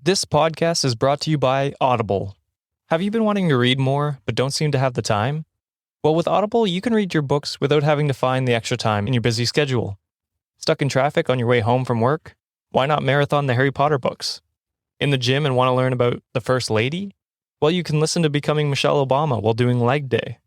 This podcast is brought to you by Audible. Have you been wanting to read more, but don't seem to have the time? Well, with Audible, you can read your books without having to find the extra time in your busy schedule. Stuck in traffic on your way home from work? Why not marathon the Harry Potter books? In the gym and want to learn about the First Lady? Well, you can listen to Becoming Michelle Obama while doing leg day.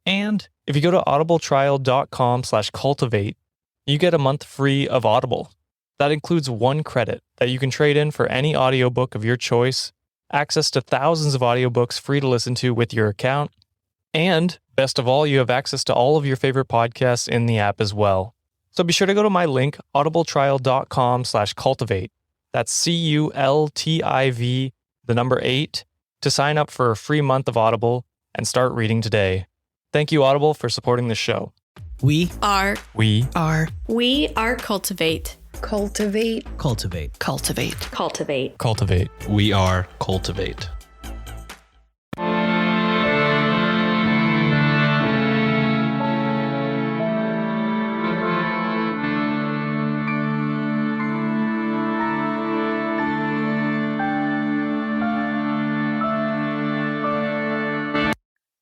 And if you go to audibletrial.com/cultivate, you get a month free of Audible. That includes 1 credit that you can trade in for any audiobook of your choice, access to thousands of audiobooks free to listen to with your account, and best of all, you have access to all of your favorite podcasts in the app as well. So be sure to go to my link, audibletrial.com/cultivate. That's CULTIV, the number 8, to sign up for a free month of Audible and start reading today. Thank you, Audible, for supporting this show. We are Cultivate. Cultivate. We are Cultivate.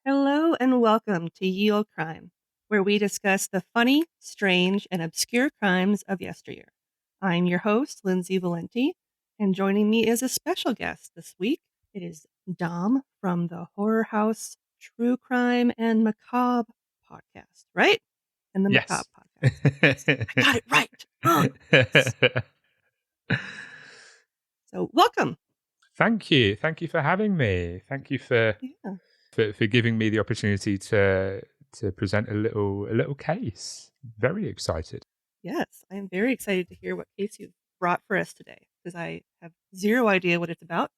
Hello and welcome to Ye Olde Crime, where we discuss the funny, strange, and obscure crimes of yesteryear. I'm your host, Lindsay Valenti, and joining me is a special guest this week. It is Dom from the Horror House True Crime and Macabre podcast, right? And the Yes. Macabre podcast. I got it right. Oh, yes. So welcome. Thank you. Thank you for having me. Thank you for giving me the opportunity to present a little case. Very excited. Yes, I am very excited to hear what case you've brought for us today, because I have zero idea what it's about,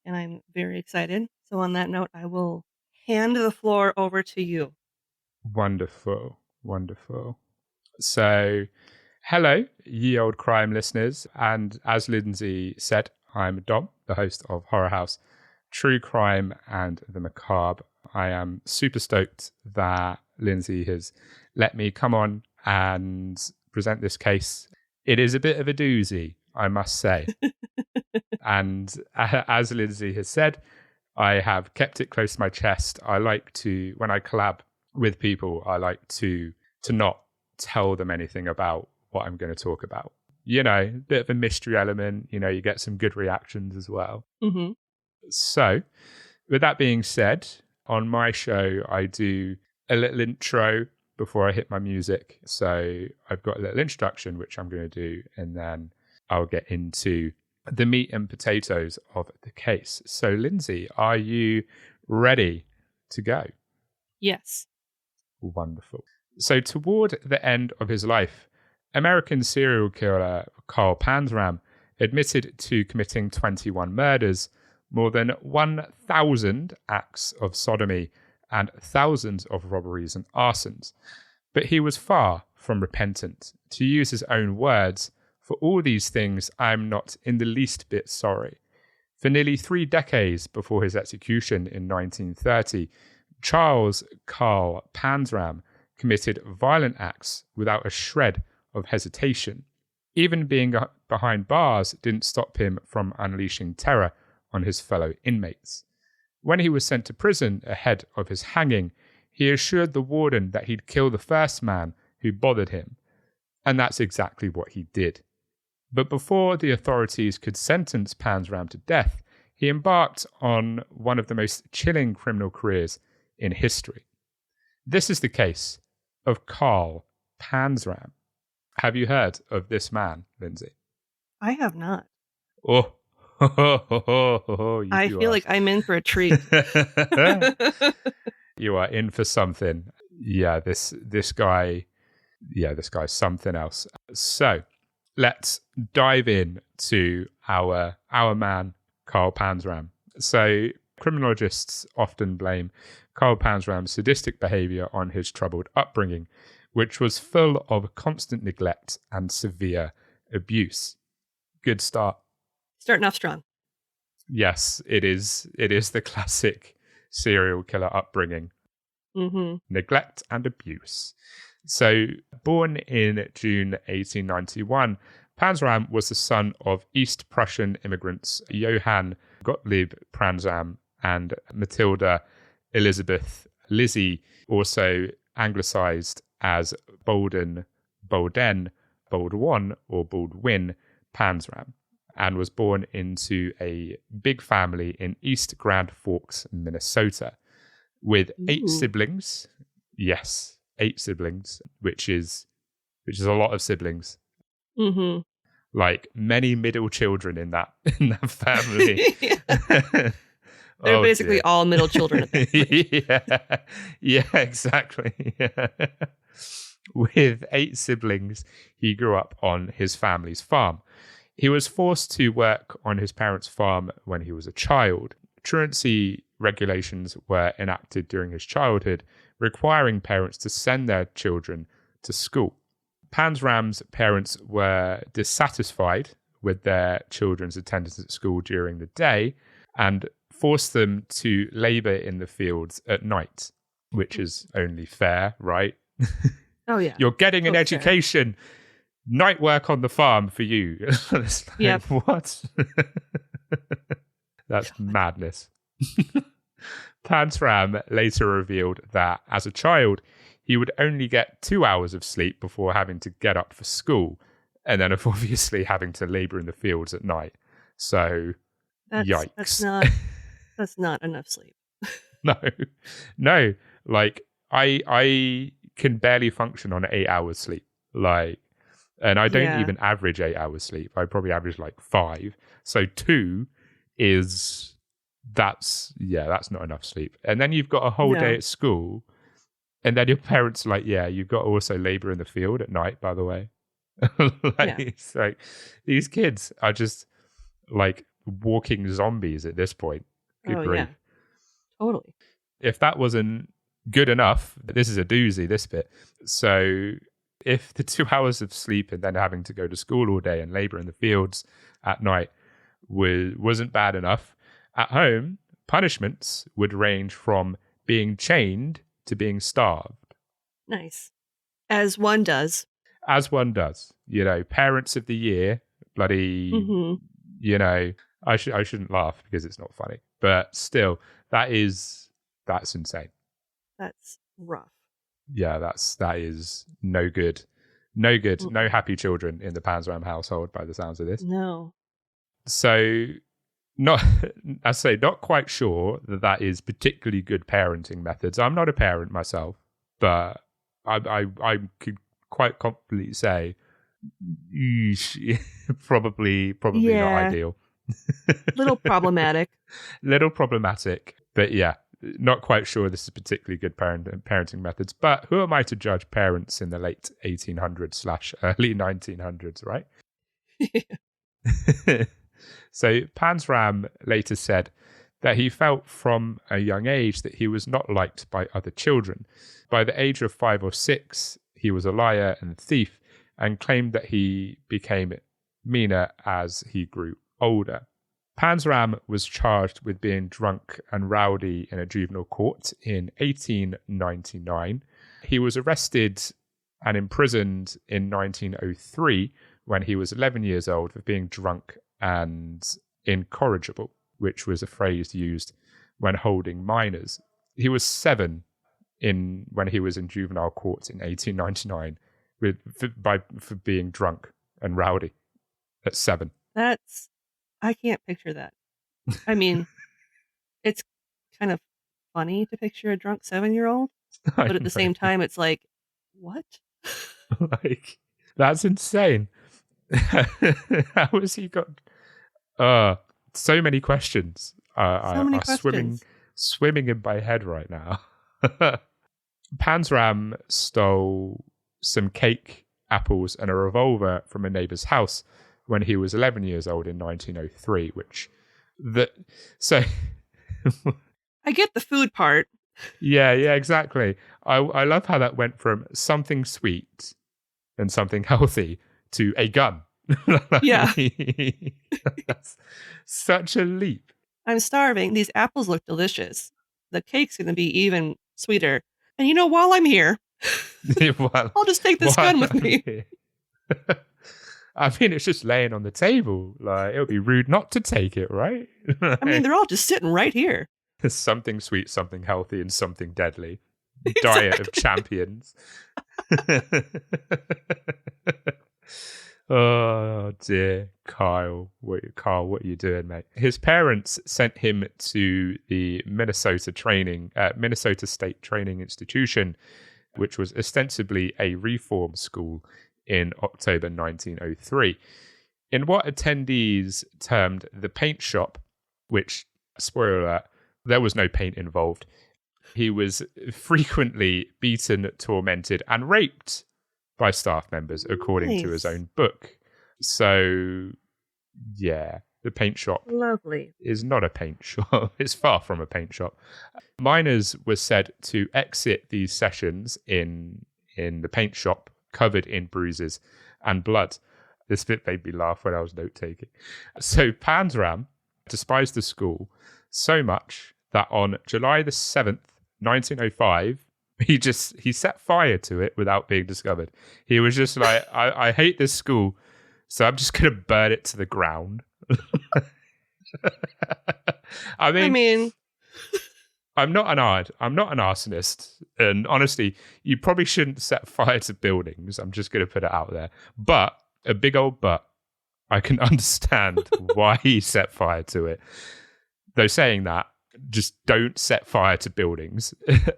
and I'm very excited. So on that note, I will hand the floor over to you. Wonderful. So, hello, Ye Olde Crime listeners. And as Lindsay said, I'm Dom, the host of Horror House True Crime and the Macabre. I am super stoked that Lindsay has let me come on and present this case. It is a bit of a doozy, I must say. And as Lindsay has said, I have kept it close to my chest. I like to, when I collab with people, I like to not tell them anything about what I'm going to talk about. You know, a bit of a mystery element. You know, you get some good reactions as well. Mm-hmm. So, with that being said, on my show, I do a little intro before I hit my music. So I've got a little introduction, which I'm going to do, and then I'll get into the meat and potatoes of the case. So, Lindsay, are you ready to go? Yes. Wonderful. So, toward the end of his life, American serial killer Carl Panzram admitted to committing 21 murders, more than 1,000 acts of sodomy, and thousands of robberies and arsons. But he was far from repentant. To use his own words, "For all these things, I'm not in the least bit sorry." For nearly 3 decades before his execution in 1930, Charles Carl Panzram committed violent acts without a shred of hesitation. Even being behind bars didn't stop him from unleashing terror on his fellow inmates. When he was sent to prison ahead of his hanging, he assured the warden that he'd kill the first man who bothered him. And that's exactly what he did. But before the authorities could sentence Panzram to death, he embarked on one of the most chilling criminal careers in history. This is the case of Carl Panzram. Have you heard of this man, Lindsay? I have not. Oh, I feel like I'm in for a treat. You are in for something. Yeah, this guy's something else. So let's dive in to our man, Carl Panzram. So criminologists often blame Carl Panzram's sadistic behavior on his troubled upbringing, which was full of constant neglect and severe abuse. Good start. Starting off strong. Yes, it is the classic serial killer upbringing. Mm-hmm. Neglect and abuse. So, born in June 1891, Panzram was the son of East Prussian immigrants Johann Gottlieb Panzram and Matilda Elizabeth Lizzie, also anglicized as Baldwin, or Baldwin Panzram, and was born into a big family in East Grand Forks, Minnesota, with 8 siblings. Yes, 8 siblings, which is a lot of siblings. Mm-hmm. Like many middle children in that family. They're basically all middle children at that point. Yeah, exactly. Yeah. With 8 siblings, he grew up on his family's farm. He was forced to work on his parents' farm when he was a child. Truancy regulations were enacted during his childhood, requiring parents to send their children to school. Panzram's parents were dissatisfied with their children's attendance at school during the day and forced them to labor in the fields at night, which is only fair, right? Oh, yeah. You're getting an education. Fair. Night work on the farm for you. It's like, yep. What? That's madness. Panzram later revealed that as a child, he would only get 2 hours of sleep before having to get up for school, and then obviously having to labor in the fields at night. So, yikes. That's not enough sleep. No. Like, I can barely function on 8 hours sleep. Like, and I don't even average 8 hours sleep. I probably average like 5. So 2 is, that's not enough sleep. And then you've got a whole day at school. And then your parents are like, yeah, you've got to also labor in the field at night, by the way. It's like, these kids are just like walking zombies at this point. Good grief. Yeah. Totally. If that wasn't good enough, this is a doozy, this bit. So if the 2 hours of sleep and then having to go to school all day and labor in the fields at night wasn't bad enough, at home, punishments would range from being chained to being starved. Nice. As one does. You know, parents of the year, bloody, you know, I shouldn't laugh because it's not funny. But still, that's insane. That's rough. Yeah, that is no good. No good. No happy children in the Panzram household by the sounds of this. No. So, not quite sure that is particularly good parenting methods. I'm not a parent myself, but I could quite confidently say probably not ideal. Little problematic, but yeah, not quite sure this is particularly good parenting methods. But who am I to judge parents in the late 1800s / early 1900s, right? So Panzram later said that he felt from a young age that he was not liked by other children. By the age of 5 or 6, he was a liar and thief, and claimed that he became meaner as he grew older. Panzram was charged with being drunk and rowdy in a juvenile court in 1899. He was arrested and imprisoned in 1903 when he was 11 years old for being drunk and incorrigible, which was a phrase used when holding minors. He was 7 when he was in juvenile court in 1899 for being drunk and rowdy at 7. I can't picture that. I mean, it's kind of funny to picture a drunk 7-year-old, but at the same time, it's like, what? Like, that's insane. How has he got? So many questions. Swimming in my head right now. Panzram stole some cake, apples, and a revolver from a neighbor's house when he was 11 years old in 1903. I get the food part. Yeah, exactly. I love how that went from something sweet and something healthy to a gun. Yeah. That's such a leap. I'm starving. These apples look delicious. The cake's going to be even sweeter. And you know, while I'm here, I'll just take this gun with me. I mean, it's just laying on the table. Like, it would be rude not to take it, right? I mean, they're all just sitting right here. Something sweet, something healthy, and something deadly. Diet of champions. Oh dear, Carl, what are you doing, mate? His parents sent him to the Minnesota State Training Institution, which was ostensibly a reform school, in October 1903. In what attendees termed the paint shop, which, spoiler alert, there was no paint involved. He was frequently beaten, tormented, and raped by staff members, according to his own book. So, yeah, the paint shop is not a paint shop. It's far from a paint shop. Minors were said to exit these sessions in the paint shop covered in bruises and blood. This bit made me laugh when I was note-taking. So Panzram despised the school so much that on July the 7th, 1905, he set fire to it without being discovered. He was just like, I hate this school, so I'm just going to burn it to the ground. I mean, I'm not an arsonist, and honestly, you probably shouldn't set fire to buildings. I'm just going to put it out there. But a big old but, I can understand why he set fire to it. Though saying that, just don't set fire to buildings.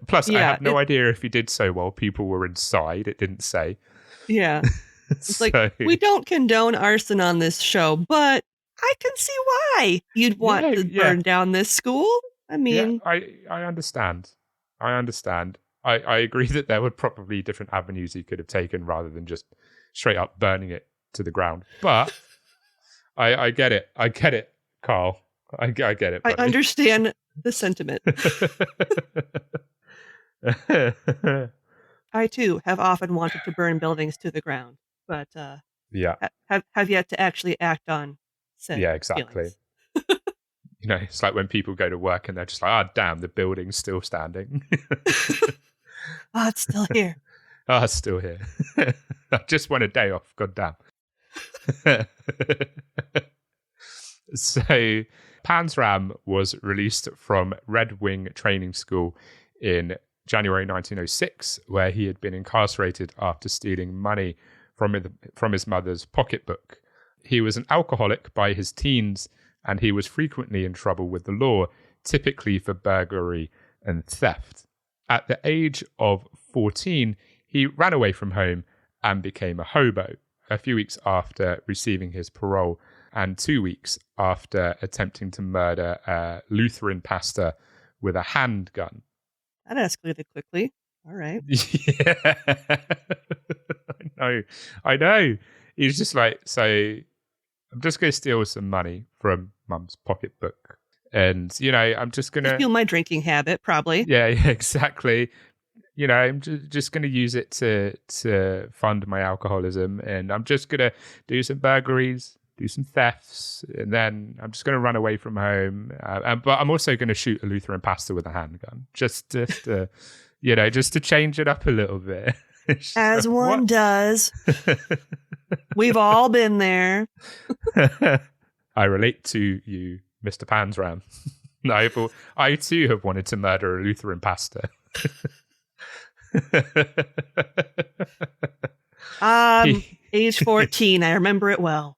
Plus, I have no idea if he did so while people were inside. It didn't say. Yeah. It's like, we don't condone arson on this show, but I can see why you'd want to burn down this school. I mean... Yeah, I understand. I agree that there were probably different avenues he could have taken rather than just straight up burning it to the ground. But I get it. I get it, Carl. I get it, buddy. I understand the sentiment. I, too, have often wanted to burn buildings to the ground, but have yet to actually act on said exactly. It's like when people go to work and they're just like, damn, the building's still standing. It's still here. It's still here. I just want a day off, goddamn. So Panzram was released from Red Wing Training School in January 1906, where he had been incarcerated after stealing money from his mother's pocketbook. He was an alcoholic by his teens, and he was frequently in trouble with the law, typically for burglary and theft. At the age of 14, he ran away from home and became a hobo a few weeks after receiving his parole, and 2 weeks after attempting to murder a Lutheran pastor with a handgun. That escalated quickly. All right. Yeah. I know. He's just like, so I'm just going to steal some money from mum's pocketbook. And, I'm just going to... Steal my drinking habit, probably. Yeah, exactly. I'm just going to use it to fund my alcoholism. And I'm just going to do some burglaries, do some thefts, and then I'm just going to run away from home. But I'm also going to shoot a Lutheran pastor with a handgun, just to change it up a little bit. As one does. We've all been there. I relate to you, Mr. Panzram. I too have wanted to murder a Lutheran pastor. Age 14, I remember it well.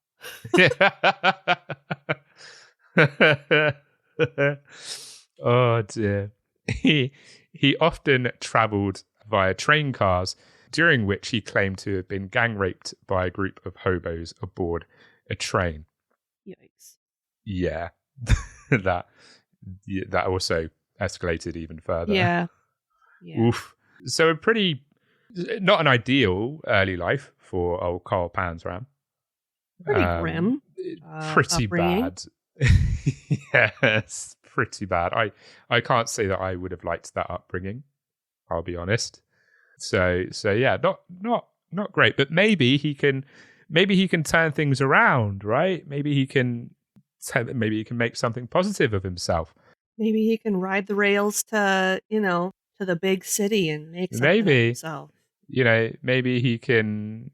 Oh dear. He often travelled via train cars, during which he claimed to have been gang raped by a group of hobos aboard a train. Yikes. Yeah. that also escalated even further. Yeah. Oof. So not an ideal early life for old Carl Panzram. Pretty grim. Pretty upbringing. bad. Yes, pretty bad. I can't say that I would have liked that upbringing, I'll be honest. So yeah, not great. But maybe he can turn things around, right? Maybe he can make something positive of himself. Maybe he can ride the rails to the big city and make something of himself. maybe he can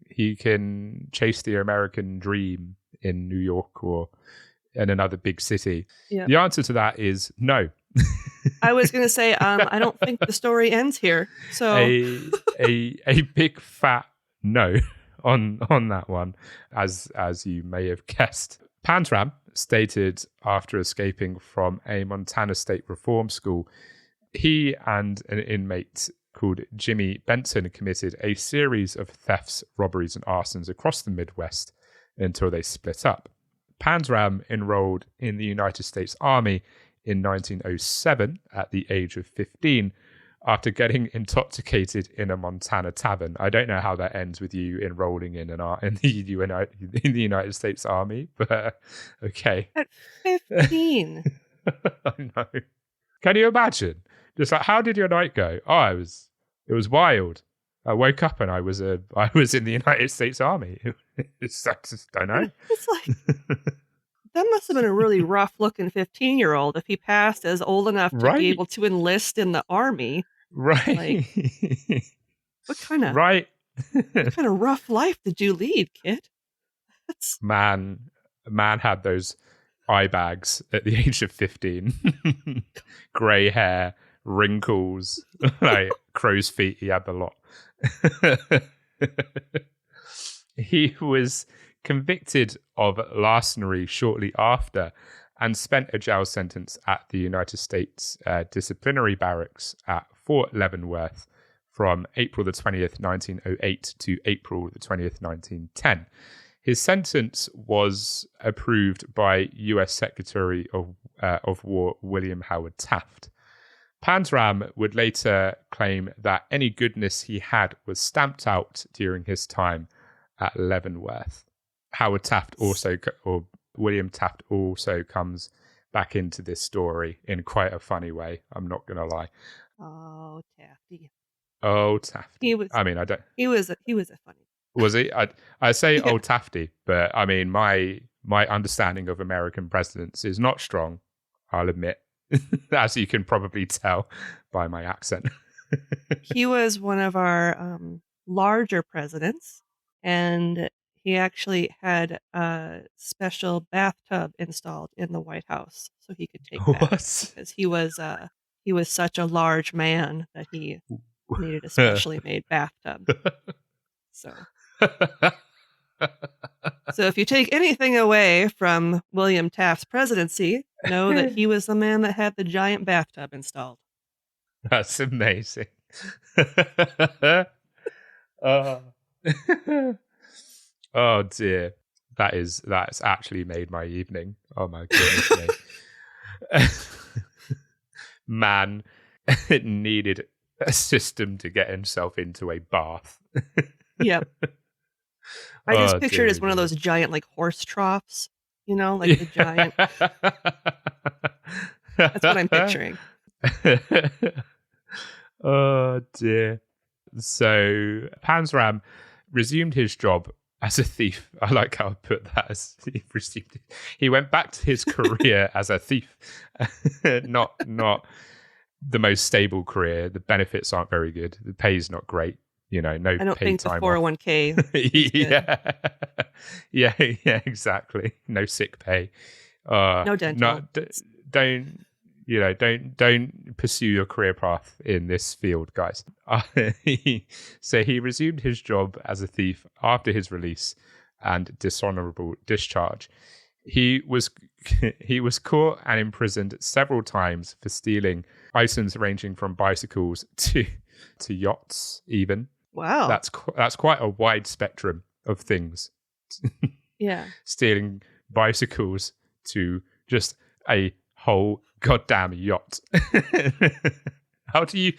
chase the American dream in New York or in another big city. Yep. The answer to that is no. I was going to say, I don't think the story ends here. So a big fat no on that one, as you may have guessed. Panzram stated after escaping from a Montana State reform school, he and an inmate called Jimmy Benton committed a series of thefts, robberies, and arsons across the Midwest until they split up. Panzram enrolled in the United States Army in 1907 at the age of 15 after getting intoxicated in a Montana tavern. I don't know how that ends with you enrolling in the United States Army, but okay. At 15. I know. Can you imagine? Just like, how did your night go? Oh, it was wild. I woke up and I was in the United States Army. I just don't know. It's like, that must have been a really rough-looking 15-year-old if he passed as old enough to be able to enlist in the Army. Right. Like, what kind of rough life did you lead, kid? Man had those eye bags at the age of 15. Grey hair, wrinkles, like crow's feet. He had the lot. He was convicted of larceny shortly after and spent a jail sentence at the United States disciplinary barracks at Fort Leavenworth from April the 20th, 1908 to April the 20th, 1910. His sentence was approved by U.S. Secretary of War William Howard Taft. Panzram would later claim that any goodness he had was stamped out during his time at Leavenworth. William Taft also comes back into this story in quite a funny way. I'm not going to lie. Oh, Tafty. Oh, Tafty. He was a funny. Was he? I say old Tafty, but I mean my understanding of American presidents is not strong, I'll admit, as you can probably tell by my accent. He was one of our larger presidents, and he actually had a special bathtub installed in the White House so he could take baths, because he was such a large man that he needed a specially made bathtub. So if you take anything away from William Taft's presidency, know that he was the man that had the giant bathtub installed. That's amazing. Oh dear. That's actually made my evening. Oh my goodness me. Man needed a system to get himself into a bath. Yep. I just pictured it as one of those giant, like, horse troughs, like the giant. That's what I'm picturing. Oh dear. So Panzram resumed his job as a thief. I like how I put that, as he resumed it. He went back to his career as a thief. Not the most stable career. The benefits aren't very good. The pay's not great. No I don't paid think the time 401k. Yeah, exactly. No sick pay. No dental. Don't pursue your career path in this field, guys. So he resumed his job as a thief after his release and dishonorable discharge. He was caught and imprisoned several times for stealing items ranging from bicycles to yachts, even. Wow. That's quite a wide spectrum of things. Yeah. Stealing bicycles to just a whole goddamn yacht. How do you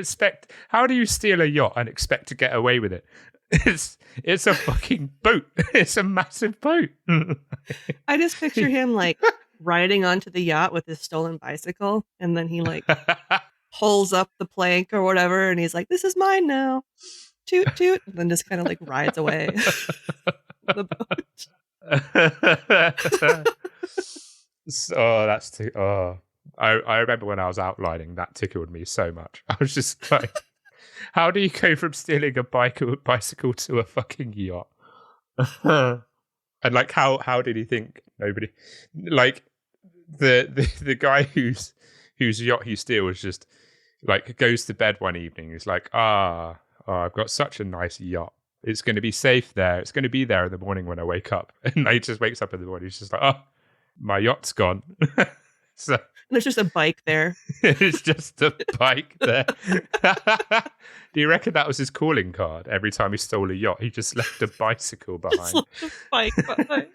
steal a yacht and expect to get away with it? It's a fucking boat. It's a massive boat. I just picture him like riding onto the yacht with his stolen bicycle, and then he like pulls up the plank or whatever, and he's like, "This is mine now." Toot toot, and then just kind of like rides away. The boat. I remember when I was outlining, that tickled me so much. I was just like, How do you go from stealing a bicycle to a fucking yacht? And like, how did he think nobody, like, the guy whose yacht he steals just like goes to bed one evening. He's like, I've got such a nice yacht. It's going to be safe there. It's going to be there in the morning when I wake up. And he just wakes up in the morning. He's just like, oh, my yacht's gone. So there's just a bike there. it's just a bike there. Do you reckon that was his calling card? Every time he stole a yacht, he just left a bicycle behind. Just left a bike behind.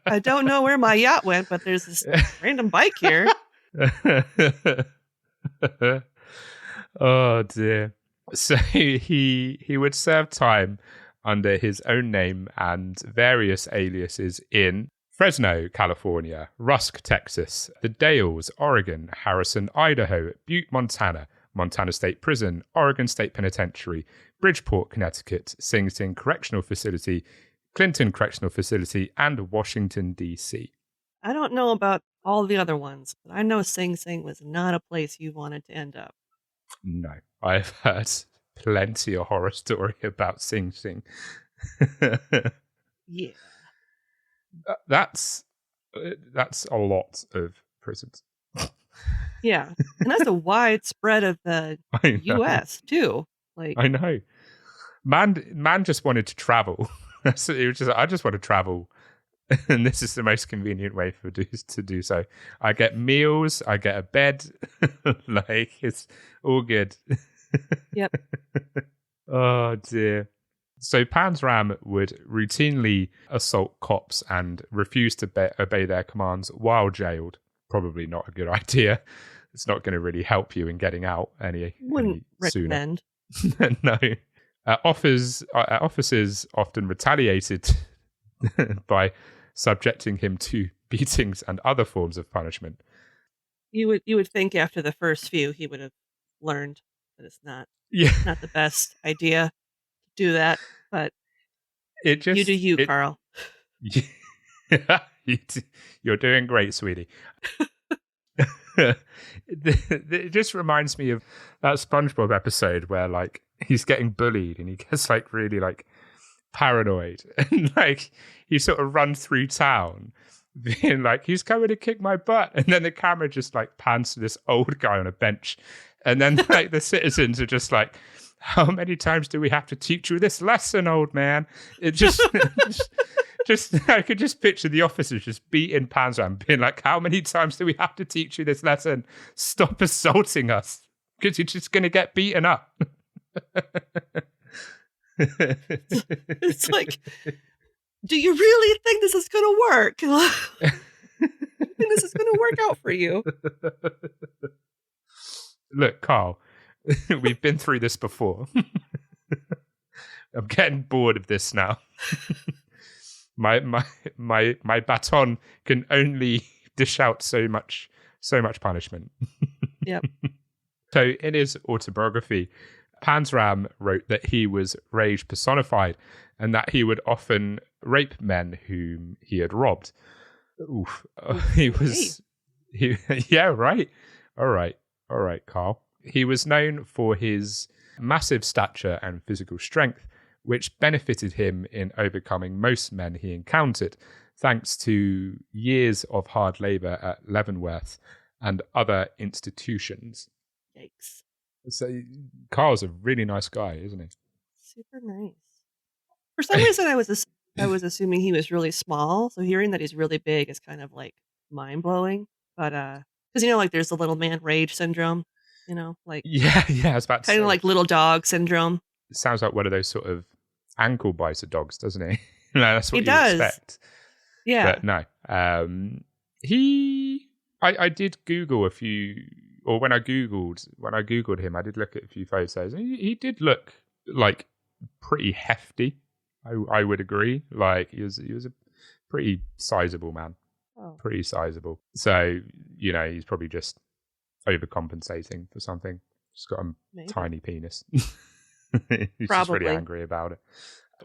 I don't know where my yacht went, but there's this random bike here. Oh dear. So he would serve time under his own name and various aliases in Fresno, California, Rusk, Texas, the Dales, Oregon, Harrison, Idaho, Butte, Montana, Montana State Prison, Oregon State Penitentiary, Bridgeport, Connecticut, Sing Sing Correctional Facility, Clinton Correctional Facility, and Washington, D.C. I don't know about all the other ones, but I know Sing Sing was not a place you wanted to end up. No, I've heard plenty of horror story about Sing Sing. Yeah. That's a lot of prisons. Yeah, and that's a wide spread of the U.S. too. Like, I know, man just wanted to travel. So it was just, I just want to travel, and this is the most convenient way to do so. I get meals, I get a bed, like it's all good. Yep. Oh dear. So Panzram would routinely assault cops and refuse to obey their commands while jailed. Probably not a good idea. It's not going to really help you in getting out any recommend. sooner. No. Officers often retaliated by subjecting him to beatings and other forms of punishment. You would think after the first few he would have learned that it's not the best idea to do that, but you do you, Carl. You're doing great, sweetie. It just reminds me of that SpongeBob episode where like he's getting bullied and he gets like really like paranoid and like he sort of runs through town being like, he's coming to kick my butt, and then the camera just like pans to this old guy on a bench, and then like the citizens are just like, how many times do we have to teach you this lesson, old man? It just just I could just picture the officers just beating Panzram, being like, how many times do we have to teach you this lesson? Stop assaulting us, because you're just going to get beaten up. It's like, do you really think this is going to work? I think this is going to work out for you. Look, Carl, we've been through this before. I'm getting bored of this now. My baton can only dish out so much punishment. Yep. So in his autobiography, Panzram wrote that he was rage personified and that he would often rape men whom he had robbed. Oof. Yeah, right. All right, Carl. He was known for his massive stature and physical strength, which benefited him in overcoming most men he encountered, thanks to years of hard labor at Leavenworth and other institutions. Yikes. So Carl's a really nice guy, isn't he? Super nice. For some reason, I was assuming he was really small, so hearing that he's really big is kind of like mind-blowing. But because like there's the little man rage syndrome, like yeah, I was about to say, kind of like little dog syndrome. It sounds like one of those sort of ankle biter dogs, doesn't he? No, that's what he does. Expect. Yeah, but no. I did Google a few, or when I googled him, I did look at a few photos. He did look like pretty hefty. I would agree. Like he was a pretty sizable man. Oh. Pretty sizable. So he's probably just overcompensating for something. Just got a tiny penis. He's just really angry about it.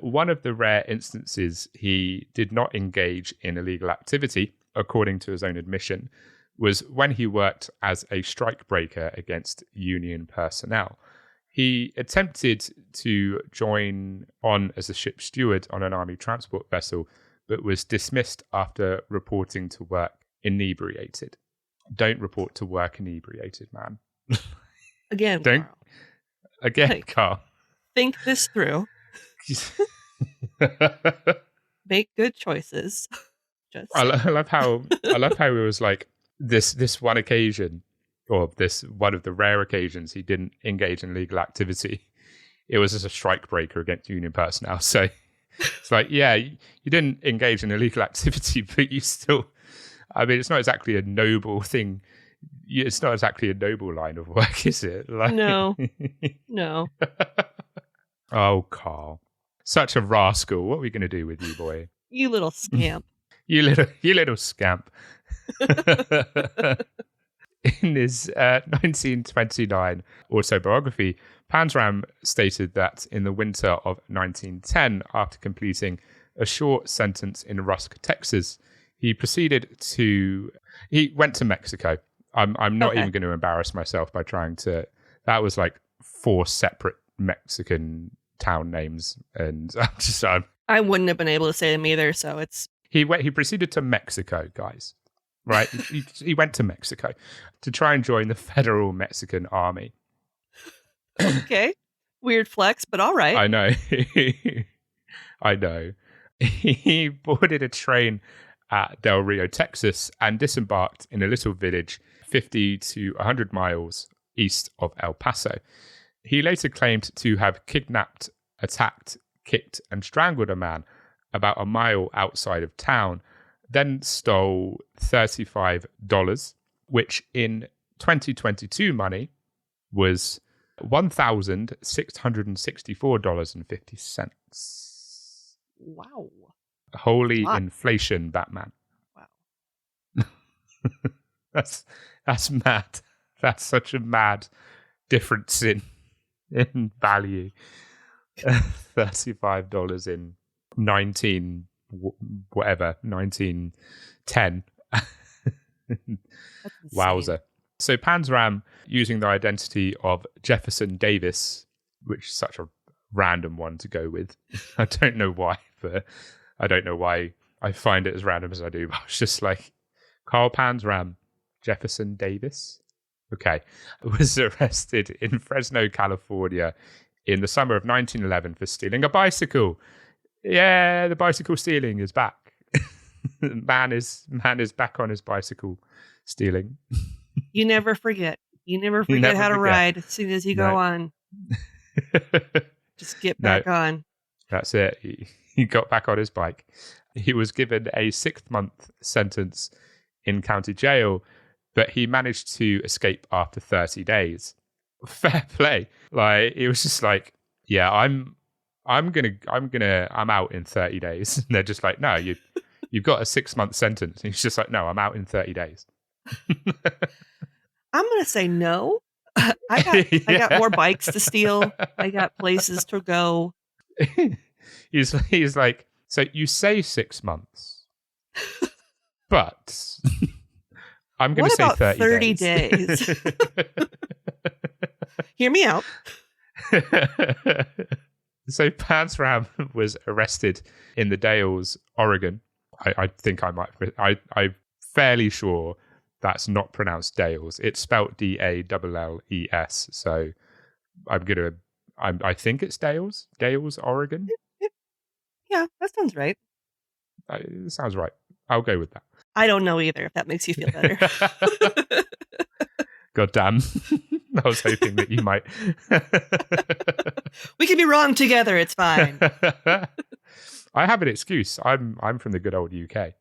One of the rare instances he did not engage in illegal activity, according to his own admission, was when he worked as a strikebreaker against union personnel. He attempted to join on as a ship steward on an army transport vessel, but was dismissed after reporting to work inebriated. Don't report to work inebriated, man. Again, Don't. Carl. Again, Like, Carl. think this through. Make good choices. Just I love how it was like this one occasion, or this one of the rare occasions he didn't engage in legal activity. It was as a strike breaker against union personnel. So it's like, yeah, you didn't engage in illegal activity, but you still, I mean, it's not exactly a noble thing. It's not exactly a noble line of work, is it? Like, No. Oh, Carl. Such a rascal. What are we going to do with you, boy? You little scamp. You little scamp. In his 1929 autobiography, Panzram stated that in the winter of 1910, after completing a short sentence in Rusk, Texas, he went to Mexico. I'm not even going to embarrass myself by trying to. That was like 4 separate Mexican town names, and I wouldn't have been able to say them either. So it's he proceeded to Mexico, guys. Right, he went to Mexico to try and join the Federal Mexican Army. okay. Weird flex, but all right. I know. I know. He boarded a train at Del Rio, Texas, and disembarked in a little village 50 to 100 miles east of El Paso. He later claimed to have kidnapped, attacked, kicked, and strangled a man about a mile outside of town, then stole $35, which in 2022 money was $1,664.50. Wow. Holy inflation, Batman. Wow. That's mad. That's such a mad difference in value. $35 in 1910. Wowzer. So Panzram, using the identity of Jefferson Davis, which is such a random one to go with. I don't know why, but I don't know why I find it as random as I do. But I was just like, Carl Panzram, Jefferson Davis. Okay. Was arrested in Fresno, California in the summer of 1911 for stealing a bicycle. Yeah, the bicycle stealing is back. Man is back on his bicycle stealing. You never forget. You never forget how to ride as soon as you go on. Just get back on. That's it. He got back on his bike. He was given a 6-month sentence in county jail, but he managed to escape after 30 days. Fair play. Like, it was just like, yeah, I'm out in 30 days. And they're just like, no, you've got a 6-month sentence. And he's just like, no, I'm out in 30 days. I'm going to say no. I got more bikes to steal. I got places to go. He's like, so you say 6 months, but I'm going to say 30 days. Hear me out. So Panzram was arrested in the Dalles, Oregon. I'm fairly sure that's not pronounced Dales. It's spelled Dalles. So I think it's Dales, Oregon. Yeah, that sounds right. It sounds right. I'll go with that. I don't know either, if that makes you feel better. God damn. I was hoping that you might. We can be wrong together. It's fine. I have an excuse. I'm from the good old UK.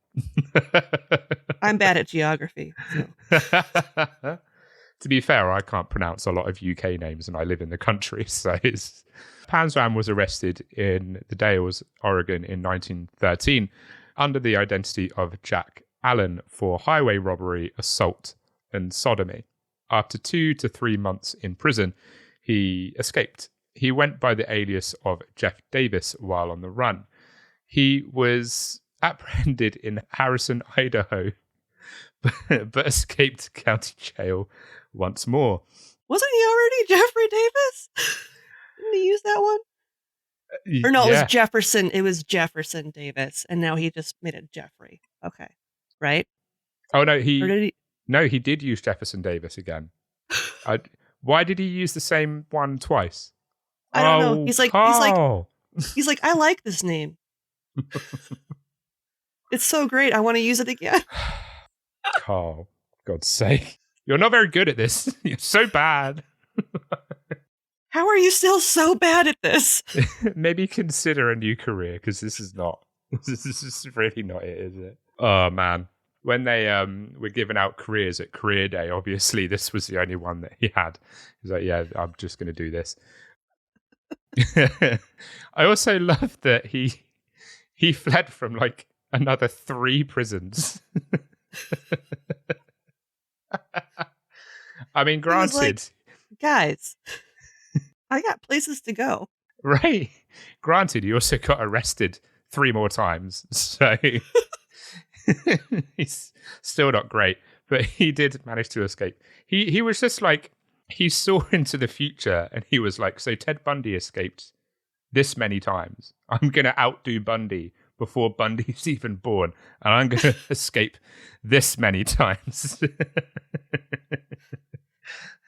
I'm bad at geography. So. To be fair, I can't pronounce a lot of UK names, and I live in the country. So Panzram was arrested in the Dalles, Oregon in 1913 under the identity of Jack Allen for highway robbery, assault, and sodomy. After 2 to 3 months in prison, he escaped. He went by the alias of Jeff Davis while on the run. He was apprehended in Harrison, Idaho, but escaped county jail once more. Wasn't he already Jeffrey Davis? Didn't he use that one? Or no, it was Jefferson. It was Jefferson Davis, and now he just made it Jeffrey. Okay, right? Oh no, he did use Jefferson Davis again. Why did he use the same one twice? I don't know. He's like, I like this name. It's so great. I want to use it again. Carl, God's sake, you're not very good at this. You're so bad. How are you still so bad at this? Maybe consider a new career, because this is really not it, is it? Oh man. When they were giving out careers at Career Day, obviously this was the only one that he had. He's like, yeah, I'm just going to do this. I also love that he fled from like another 3 prisons. I mean, granted, like, guys, I got places to go. Right. Granted, he also got arrested 3 more times, so he's still not great, but he did manage to escape. He was just like, he saw into the future and he was like, so Ted Bundy escaped this many times. I'm going to outdo Bundy before Bundy's even born, and I'm going to escape this many times.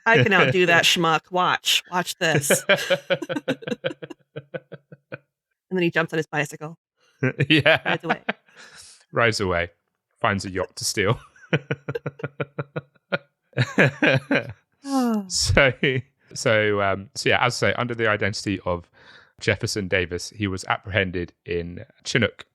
I can outdo that schmuck. Watch this. And then he jumps on his bicycle. Yeah. Rides away. Rides away. Finds a yacht to steal. So yeah, as I say, under the identity of Jefferson Davis, he was apprehended in Chinook,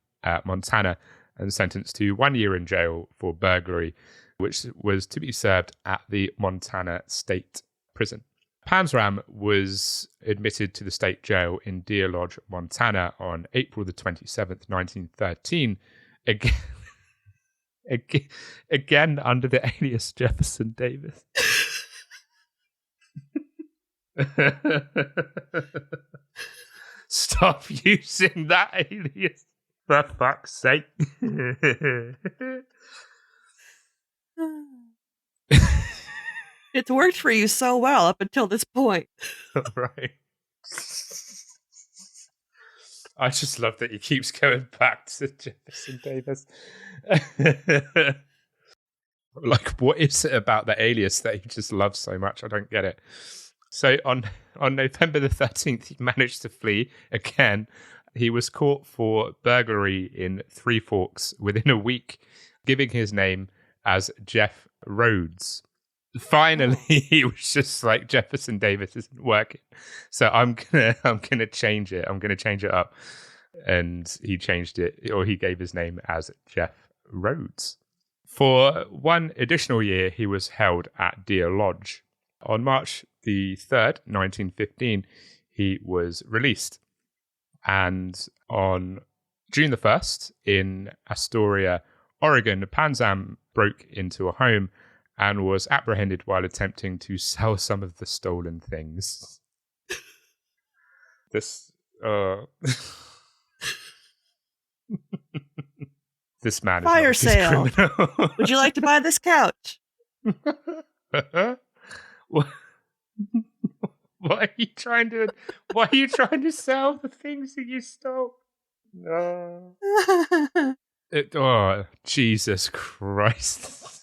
Montana, and sentenced to 1 year in jail for burglary, which was to be served at the Montana State Prison. Panzram was admitted to the state jail in Deer Lodge, Montana on April the 27th, 1913, again under the alias Jefferson Davis. Stop using that alias, for fuck's sake. It's worked for you so well up until this point. Right. I just love that he keeps going back to Jefferson Davis. Like, what is it about the alias that he just loves so much? I don't get it. So on November the 13th, he managed to flee again. He was caught for burglary in Three Forks within a week, giving his name as Jeff Rhodes. Finally, he was just like, Jefferson Davis isn't working, so I'm gonna change it. I'm gonna change it up, and he changed it, or he gave his name as Jeff Rhodes. For 1 additional year, he was held at Deer Lodge. On March the 3rd, 1915, he was released, and on June the 1st, in Astoria, Oregon, Panzram broke into a home and was apprehended while attempting to sell some of the stolen things. This man is fire sale. Criminal. Would you like to buy this couch? What are you trying to sell the things that you stole? No. Jesus Christ.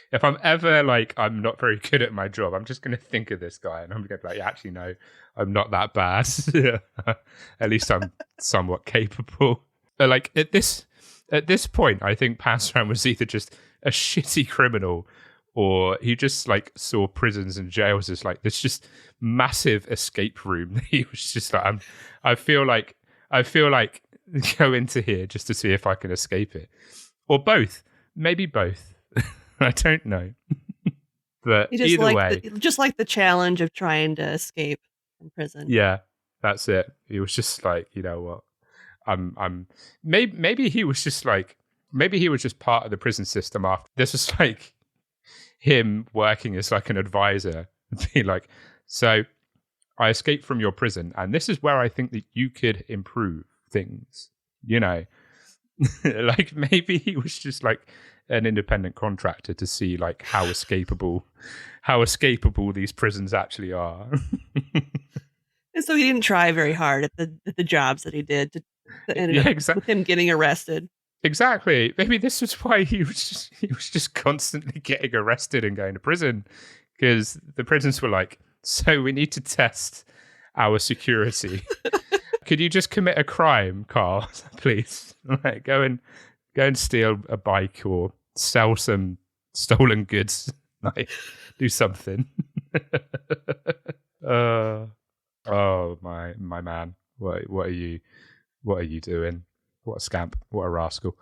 If I'm ever like, I'm not very good at my job, I'm just going to think of this guy and I'm going to be like, actually, no, I'm not that bad. At least I'm somewhat capable. But like at this point, I think Panzram was either just a shitty criminal, or he just like saw prisons and jails as like this just massive escape room. He was just like, I feel like go into here just to see if I can escape it, or both, maybe both. I don't know. But either way, just like the challenge of trying to escape from prison. Yeah, that's it. He was just like, you know what? Maybe he was just like, maybe he was just part of the prison system after this was like him working as like an advisor, be like, so I escaped from your prison and this is where I think that you could improve things, you know. Like maybe he was just like an independent contractor to see like how escapable these prisons actually are. And so he didn't try very hard at the jobs that he did to end up with him getting arrested. Exactly. Maybe this was why he was just constantly getting arrested and going to prison, because the prisons were like, so we need to test our security. Could you just commit a crime, Carl, please? Like, go and steal a bike or sell some stolen goods. Like, do something. Oh my man, what are you doing? What a scamp! What a rascal!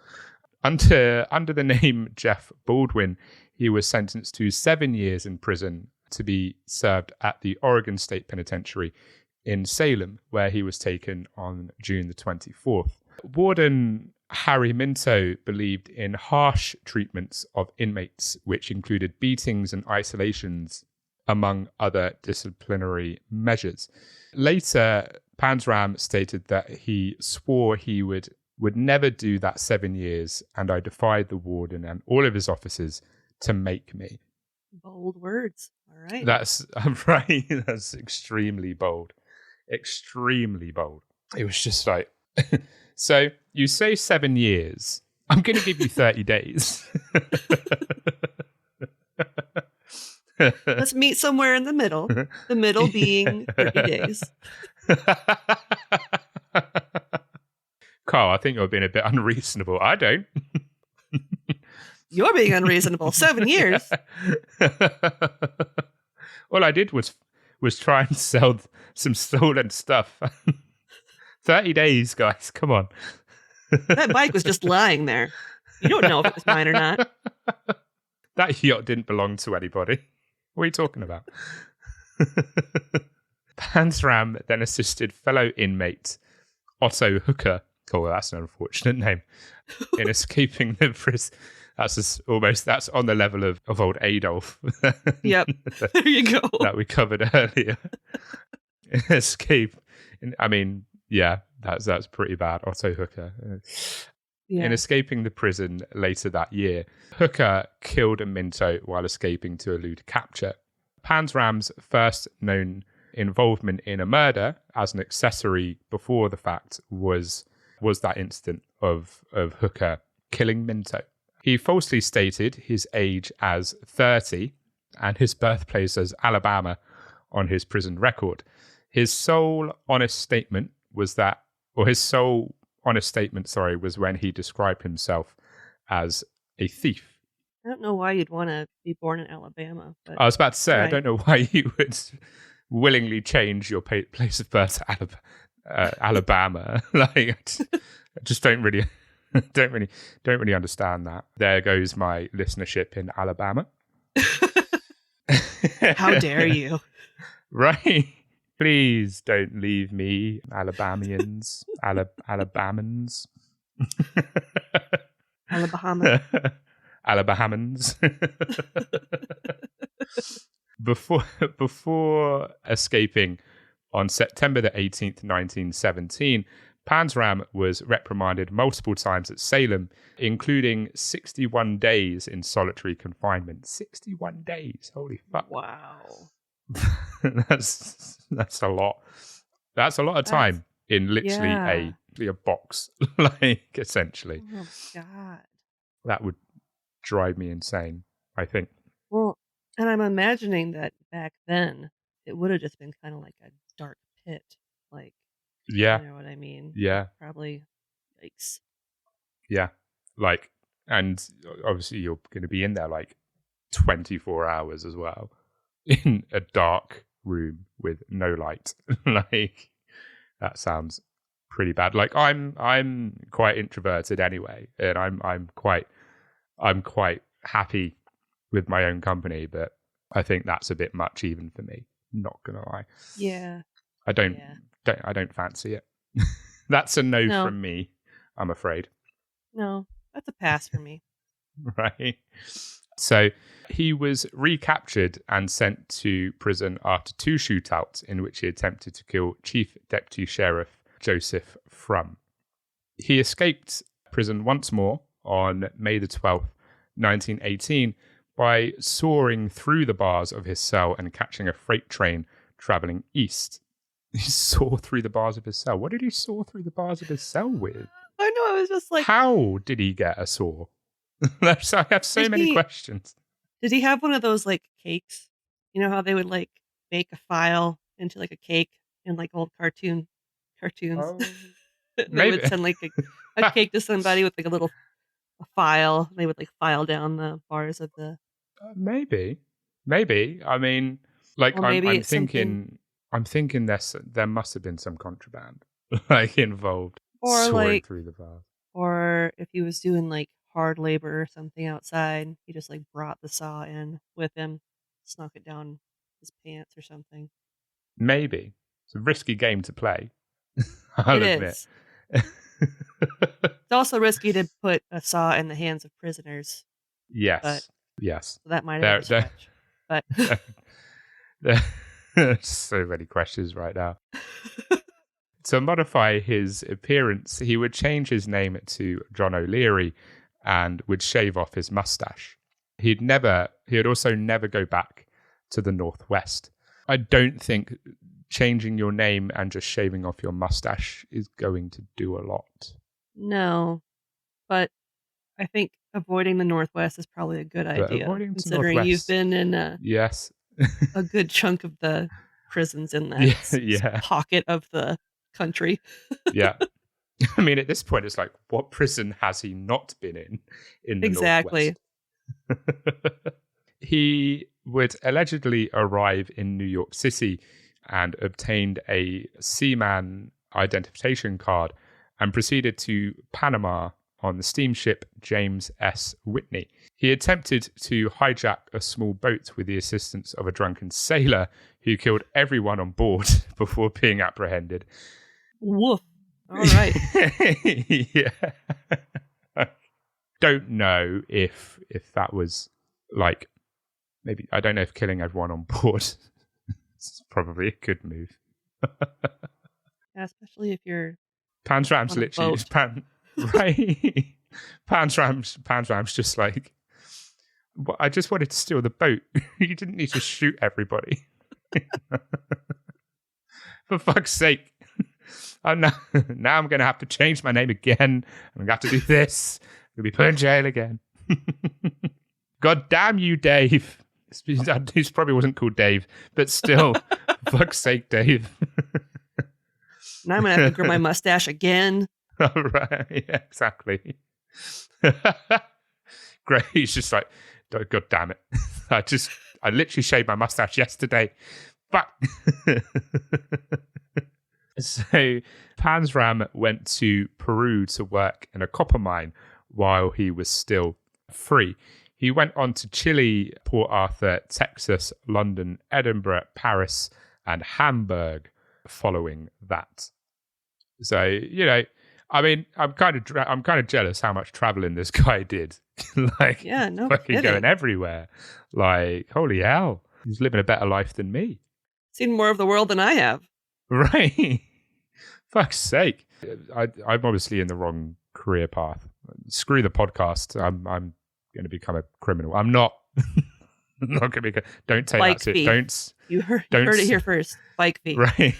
Under the name Jeff Baldwin, he was sentenced to 7 years in prison to be served at the Oregon State Penitentiary in Salem, where he was taken on June the 24th. Warden Harry Minto believed in harsh treatments of inmates, which included beatings and isolations, among other disciplinary measures. Later, Panzram stated that he swore he would never do that 7 years, and I defied the warden and all of his officers to make me. Bold words. All right. That's right. That's extremely bold. Extremely bold. It was just like, so you say 7 years. I'm going to give you 30 days. Let's meet somewhere in the middle. The middle being 30 days. Carl, I think you're being a bit unreasonable. I don't. You're being unreasonable. 7 years. All I did was try and sell some stolen stuff. 30 days, guys. Come on. That bike was just lying there. You don't know if it was mine or not. That yacht didn't belong to anybody. What are you talking about? Panzram then assisted fellow inmate Otto Hooker. Oh, that's an unfortunate name. In escaping the prison. That's on the level of old Adolf. Yep. There you go. That we covered earlier. Escape. I mean, yeah, that's pretty bad. Otto Hooker. Yeah. In escaping the prison later that year, Hooker killed Minto while escaping to elude capture. Panzram's first known involvement in a murder as an accessory before the fact was that incident of Hooker killing Minto. He falsely stated his age as 30 and his birthplace as Alabama on his prison record. His sole honest statement was when he described himself as a thief. I don't know why you'd want to be born in Alabama. But I was about to say, right. I don't know why you would willingly change your place of birth to Alabama. Like, I just don't really understand that. There goes my listenership in Alabama. How dare you? Right. Please don't leave me, Alabamians. Alabamans. Alabamans. Before escaping on September the 18th, 1917, Panzram was reprimanded multiple times at Salem, including 61 days in solitary confinement. 61 days. Holy fuck. Wow. That's a lot. That's a lot of time in literally a box, like, essentially. Oh, God. That would drive me insane, I think. Well, and I'm imagining that back then, it would have just been kind of like a dark pit. Like, yeah. You know what I mean? Yeah. Probably, yikes. Yeah. Like, and obviously you're going to be in there like 24 hours as well, in a dark room with no light. Like, that sounds pretty bad. Like, I'm quite introverted anyway, and I'm quite happy with my own company, but I think that's a bit much even for me, not gonna lie. Yeah. I don't fancy it. That's a no from me, I'm afraid. No, that's a pass for me. Right. So he was recaptured and sent to prison after 2 shootouts in which he attempted to kill Chief Deputy Sheriff Joseph Frum. He escaped prison once more on May the 12th, 1918 by soaring through the bars of his cell and catching a freight train traveling east. He saw through the bars of his cell. What did he saw through the bars of his cell with? I know, I was just like... How did he get a saw? I have so many questions. Did he have one of those, like, cakes? You know how they would, like, bake a file into, like, a cake in, like, old cartoons? Oh, They maybe. would send, like, a cake to somebody with, like, a file. They would, like, file down the bars of the... Maybe. I mean, like, I'm thinking there must have been some contraband, like, involved. Or, soaring like, through the bars. or if he was doing, like, hard labor or something outside, he just, like, brought the saw in with him, snuck it down his pants or something. Maybe. It's a risky game to play. I'll admit. It's also risky to put a saw in the hands of prisoners. Yes. So that might have been a stretch. But there's so many questions right now. To modify his appearance, he would change his name to John O'Leary and would shave off his mustache. He would also never go back to the Northwest. I don't think changing your name and just shaving off your mustache is going to do a lot. No, but I think avoiding the Northwest is probably a good idea, considering you've been in yes. a good chunk of the prisons in that pocket of the country. Yeah. I mean, at this point, it's like, what prison has he not been in the exactly. Northwest? He would allegedly arrive in New York City and obtained a seaman identification card and proceeded to Panama on the steamship James S. Whitney. He attempted to hijack a small boat with the assistance of a drunken sailor who killed everyone on board before being apprehended. Woof. All right. Yeah. Don't know if that was like, maybe, I don't know if killing everyone on board is probably a good move. Yeah, especially if you're Panzram's literally right. Panzram's just like, well, I just wanted to steal the boat. You didn't need to shoot everybody. For fuck's sake. Now I'm going to have to change my name again. I'm going to have to do this. I'm going to be put in jail again. God damn you, Dave. He probably wasn't called Dave, but still, fuck's sake, Dave. Now I'm going to have to grow my mustache again. Right, yeah, exactly. Great. He's just like, God damn it. I literally shaved my mustache yesterday. Fuck. So Panzram went to Peru to work in a copper mine while he was still free. He went on to Chile, Port Arthur, Texas, London, Edinburgh, Paris, and Hamburg following that. So, you know, I mean, I'm kind of jealous how much traveling this guy did. Like, yeah, no fucking kidding. Going everywhere. Like, holy hell, he's living a better life than me. Seen more of the world than I have. Right. Fuck's sake. I'm obviously in the wrong career path. Screw the podcast. I'm going to become a criminal. I'm not. I'm not going to be. Don't take Bike that. thief. Don't. You heard it here first. Bike thief. Right.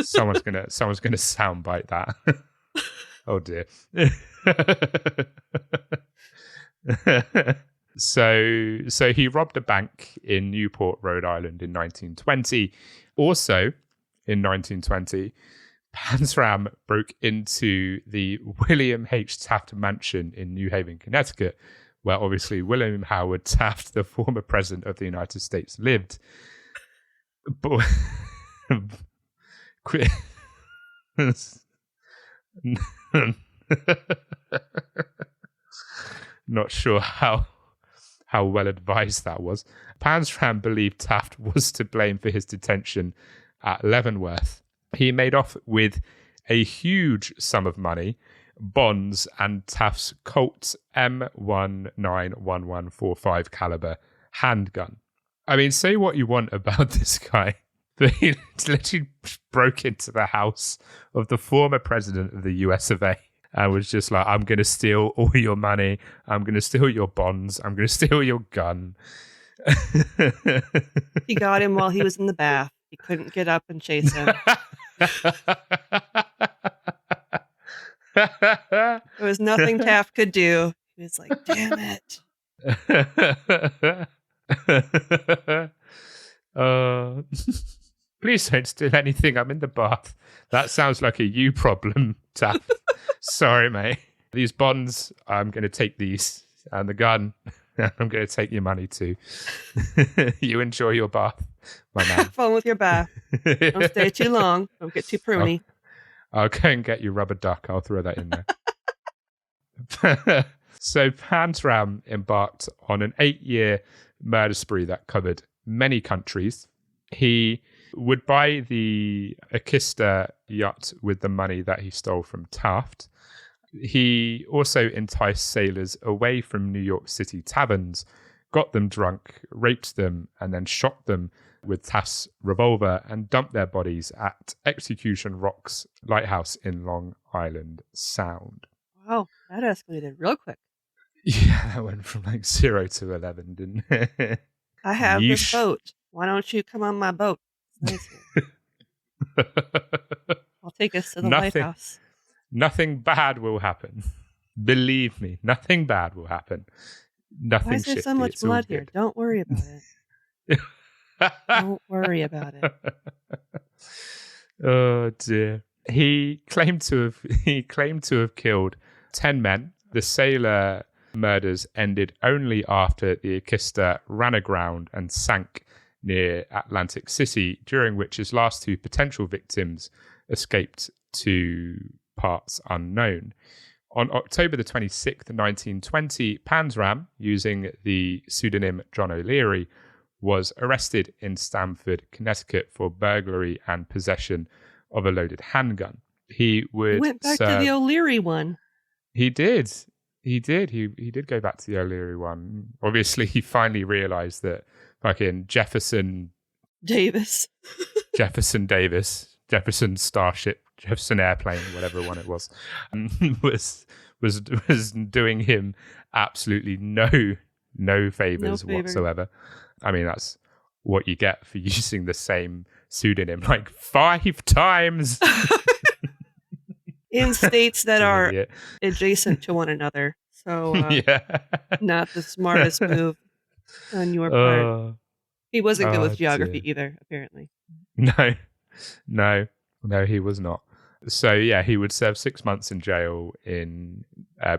Someone's gonna soundbite that. Oh dear. So he robbed a bank in Newport, Rhode Island in 1920. Also in 1920, Panzram broke into the William H. Taft Mansion in New Haven, Connecticut, where obviously William Howard Taft, the former president of the United States, lived. But not sure how well advised that was. Panzram believed Taft was to blame for his detention at Leavenworth. He made off with a huge sum of money, bonds, and Taft's Colt M191145 caliber handgun. I mean, say what you want about this guy, but he literally broke into the house of the former president of the US of A and was just like, I'm going to steal all your money. I'm going to steal your bonds. I'm going to steal your gun. He got him while he was in the bath. He couldn't get up and chase him. There was nothing Taft could do. He was like, damn it. Please don't steal anything. I'm in the bath. That sounds like a you problem, Taft. Sorry, mate. These bonds, I'm going to take these. And the gun, I'm going to take your money too. You enjoy your bath, my man. Have fun with your bath. Don't stay too long. Don't get too pruny. I'll go and get your rubber duck. I'll throw that in there. So Panzram embarked on an 8-year murder spree that covered many countries. He would buy the Akista yacht with the money that he stole from Taft. He also enticed sailors away from New York City taverns, got them drunk, raped them, and then shot them with Taft's revolver and dumped their bodies at Execution Rock's lighthouse in Long Island Sound. Wow, that escalated real quick. Yeah, that went from like 0 to 11, didn't it? I have this boat. Why don't you come on my boat? It's nice here. I'll take us to the lighthouse. Nothing bad will happen. Believe me, nothing bad will happen. Nothing. Why is there so much blood here? Don't worry about it. Don't worry about it. Oh dear. He claimed to have killed 10 men. The sailor murders ended only after the Akista ran aground and sank near Atlantic City, during which his last 2 potential victims escaped to parts unknown. On October the 26th, 1920, Panzram, using the pseudonym John O'Leary, was arrested in Stamford, Connecticut for burglary and possession of a loaded handgun. He went back to the O'Leary one. He did. He did go back to the O'Leary one. Obviously, he finally realized that fucking Jefferson Davis, Jefferson Starship, Jefferson Airplane, whatever one it was doing him absolutely no favors whatsoever. I mean, that's what you get for using the same pseudonym like 5 times in states that are adjacent to one another. So not the smartest move on your part. He wasn't good with geography either, apparently. No, he was not. So yeah, he would serve 6 months in jail in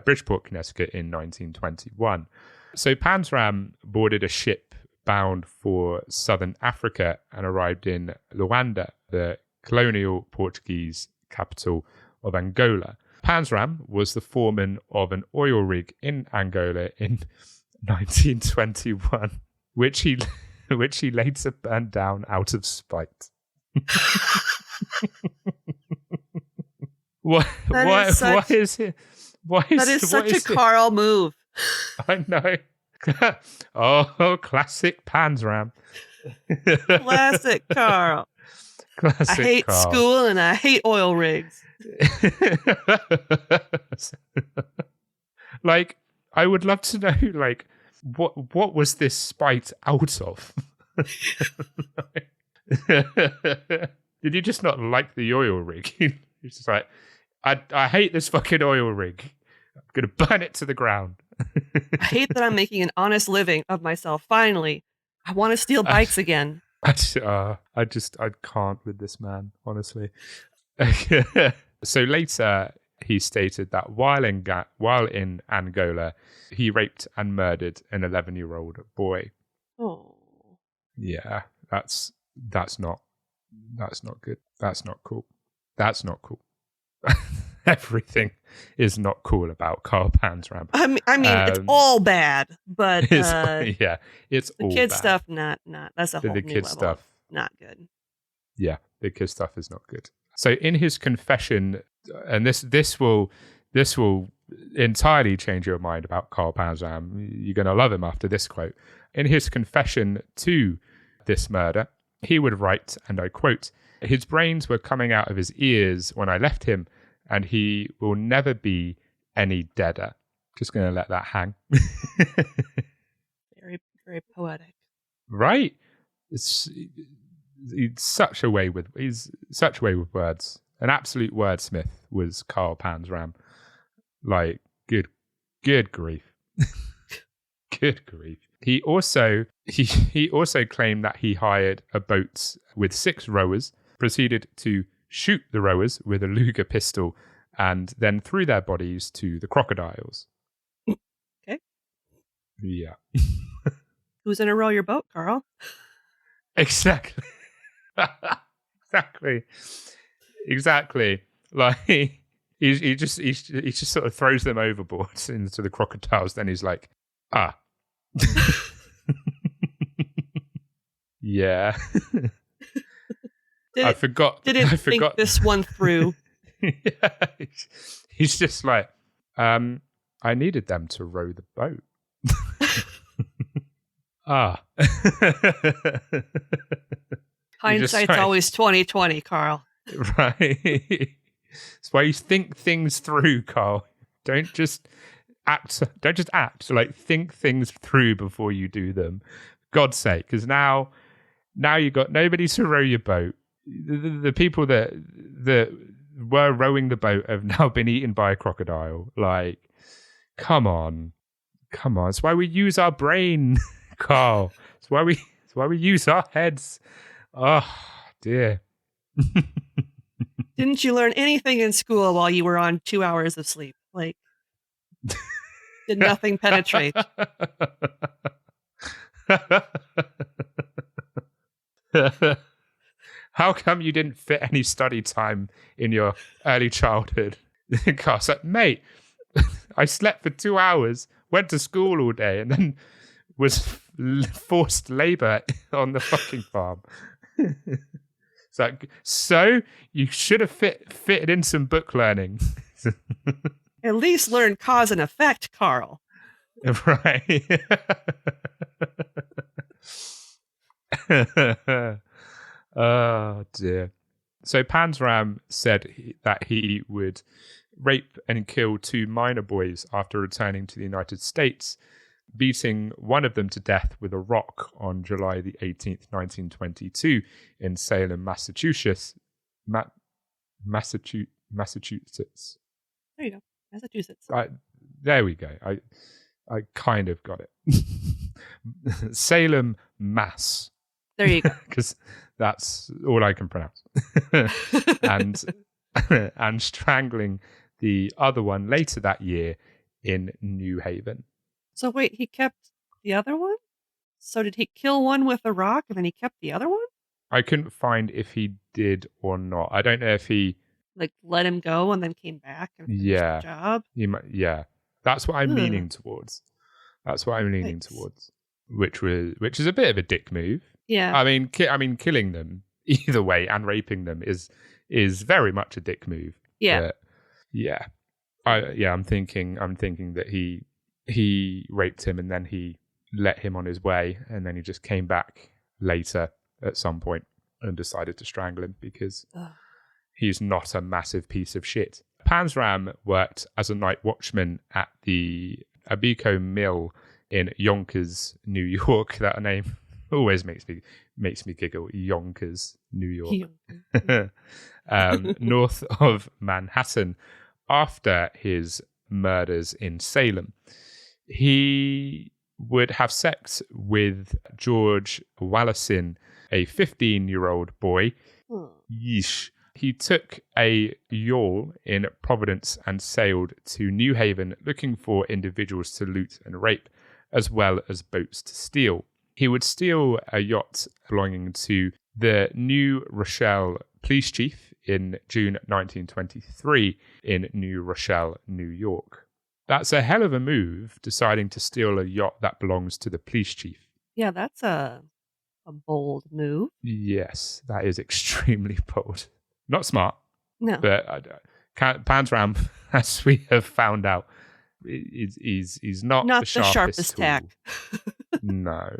Bridgeport, Connecticut in 1921. So Panzram boarded a ship bound for southern Africa and arrived in Luanda, the colonial Portuguese capital of Angola. Panzram was the foreman of an oil rig in Angola in 1921, which he later burned down out of spite. That is such a Carl move. I know. Oh, classic Panzram. Classic Carl. Classic I hate Carl. School and I hate oil rigs. Like, I would love to know, like, what was this spite out of? Did you just not like the oil rig? He's just like, I hate this fucking oil rig. I'm gonna burn it to the ground. I hate that I'm making an honest living of myself. Finally, I want to steal bikes again. I can't with this man, honestly. So later, he stated that while in Angola, he raped and murdered an 11-year-old boy. Oh, yeah, that's not good. That's not cool. That's not cool. Everything is not cool about Carl Panzram. I mean, it's all bad, but it's all the kid bad. stuff, not. That's a whole new level. Stuff, not good. Yeah, the kid stuff is not good. So in his confession, and this will entirely change your mind about Carl Panzram. You're going to love him after this quote. In his confession to this murder, he would write, and I quote, "His brains were coming out of his ears when I left him, and he will never be any deader. Just going to let that hang. Very, very poetic. Right? He's such a way with words. An absolute wordsmith was Carl Panzram. Like, good grief. Good grief. He also claimed that he hired a boat with 6 rowers, proceeded to shoot the rowers with a Luger pistol, and then threw their bodies to the crocodiles. Okay. Yeah. Who's going to row your boat, Carl? Exactly. Exactly. Like he just sort of throws them overboard into the crocodiles. Then he's like, yeah. I forgot. Think this one through. Yeah. He's just like, I needed them to row the boat. Hindsight's always 20/20, Carl. Right. That's why you think things through, Carl. Don't just act. Like, think things through before you do them. God's sake, because now you got nobody to row your boat. The people that were rowing the boat have now been eaten by a crocodile. Like, come on. It's why we use our brain, Carl. It's why we use our heads. Oh dear. Didn't you learn anything in school while you were on 2 hours of sleep? Like, did nothing penetrate? How come you didn't fit any study time in your early childhood? Carl's like, mate, I slept for 2 hours, went to school all day, and then was forced labor on the fucking farm. It's like, so you should have fitted in some book learning. At least learn cause and effect, Carl. Right. Oh dear. So Panzram said that he would rape and kill 2 minor boys after returning to the United States, beating one of them to death with a rock on July the 18th, 1922 in Salem, Massachusetts. Massachusetts. There you go. Massachusetts. There we go. I kind of got it. Salem, Mass. There you go. Because that's all I can pronounce. and strangling the other one later that year in New Haven. So wait, he kept the other one? So did he kill one with a rock and then he kept the other one? I couldn't find if he did or not. I don't know if he let him go and then came back and finished the job. Yeah. That's what I'm leaning towards. Which is a bit of a dick move. Yeah. I mean, killing them either way and raping them is very much a dick move. Yeah. But yeah. I'm thinking that he raped him and then he let him on his way, and then he just came back later at some point and decided to strangle him because he's not a massive piece of shit. Panzram worked as a night watchman at the Abico Mill in Yonkers, New York. That name always makes me giggle. Yonkers, New York. North of Manhattan. After his murders in Salem, he would have sex with George Wallacein, a 15-year-old boy. Yeesh. He took a yawl in Providence and sailed to New Haven looking for individuals to loot and rape, as well as boats to steal. He would steal a yacht belonging to the New Rochelle police chief in June 1923 in New Rochelle, New York. That's a hell of a move, deciding to steal a yacht that belongs to the police chief. Yeah, that's a bold move. Yes, that is extremely bold. Not smart. No. But Panzram, as we have found out, he's not the sharpest tack. No.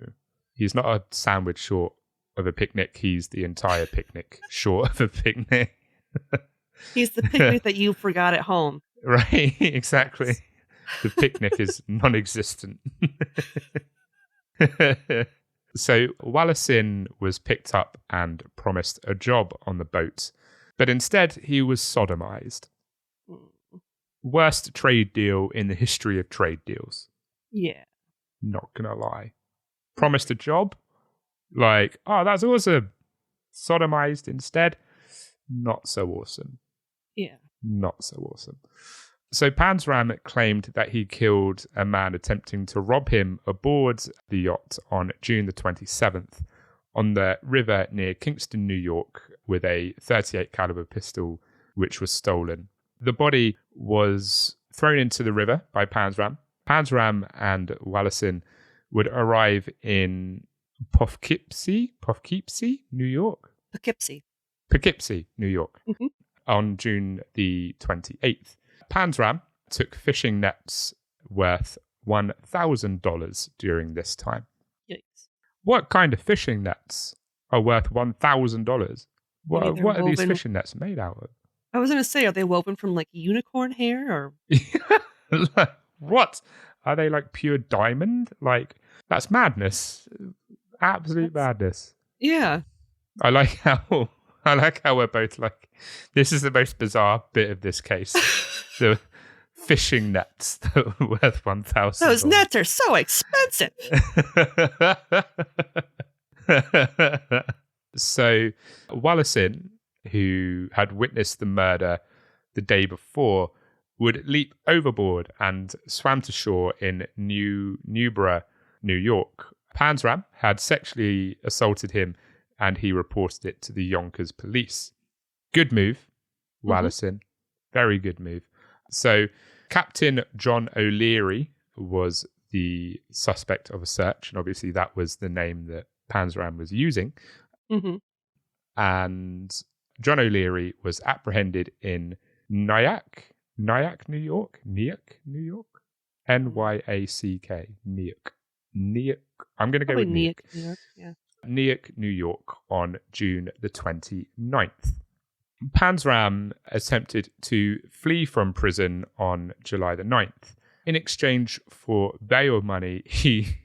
He's not a sandwich short of a picnic. He's the entire picnic short of a picnic. He's the picnic that you forgot at home. Right, exactly. Yes. The picnic is non-existent. So Wallace was picked up and promised a job on the boat, but instead he was sodomized. Worst trade deal in the history of trade deals. Yeah. Not gonna lie. Promised a job? Like, oh, that's awesome. Sodomized instead? Not so awesome. Yeah. Not so awesome. So Panzram claimed that he killed a man attempting to rob him aboard the yacht on June the 27th on the river near Kingston, New York, with a .38 caliber pistol, which was stolen. The body was thrown into the river by Panzram. Panzram and Wallace would arrive in Poughkeepsie, New York? Poughkeepsie, New York, on June the 28th. Panzram took fishing nets worth $1,000 during this time. Yikes. What kind of fishing nets are worth $1,000? What are these fishing nets made out of? I was going to say, are they woven from like unicorn hair or? What? Are they like pure diamond? Like, that's madness. Absolute madness. Yeah. I like how we're both like, this is the most bizarre bit of this case. The fishing nets that were worth $1,000. Those nets are so expensive. So Wallace, who had witnessed the murder the day before, would leap overboard and swam to shore in Newborough, New York. Panzram had sexually assaulted him, and he reported it to the Yonkers police. Good move, Wallace. Very good move. So Captain John O'Leary was the suspect of a search, and obviously that was the name that Panzram was using. And John O'Leary was apprehended in Nyack, New York? Nyack, N-Y-A-C-K, Nyack. I'm going to go with Nyack. Nyack, New York on June the 29th. Panzram attempted to flee from prison on July the 9th. In exchange for bail money, he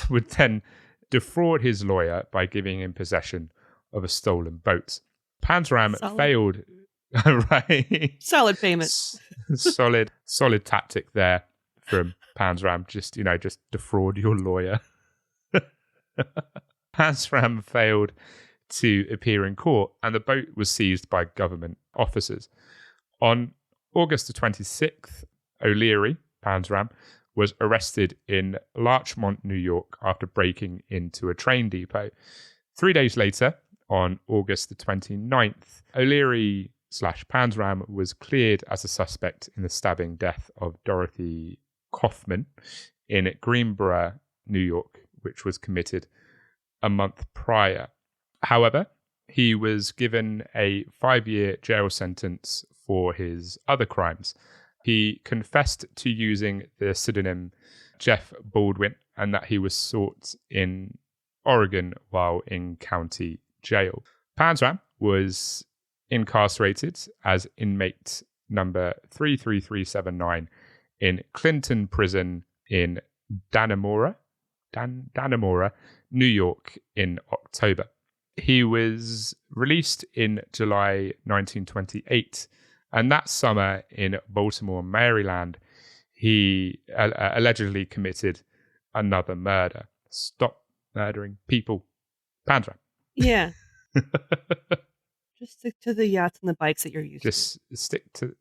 would then defraud his lawyer by giving him possession of a stolen boat. Panzram failed. Right. Solid payment. Solid tactic there from Panzram. Just defraud your lawyer. Panzram failed to appear in court, and the boat was seized by government officers. On August the 26th, O'Leary, Panzram, was arrested in Larchmont, New York, after breaking into a train depot. 3 days later, on August the 29th, O'Leary/Panzram was cleared as a suspect in the stabbing death of Dorothy Kaufman in Greenboro, New York, which was committed a month prior. However, he was given a 5-year jail sentence for his other crimes. He confessed to using the pseudonym Jeff Baldwin, and that he was sought in Oregon while in county jail. Panzram was incarcerated as inmate number 33379 in Clinton Prison in Dannemora, New York in October. He was released in July 1928, and that summer in Baltimore, Maryland, he allegedly committed another murder. Stop murdering people. Panzram. Yeah. Just stick to the yachts and the bikes that you're used to. Just stick to...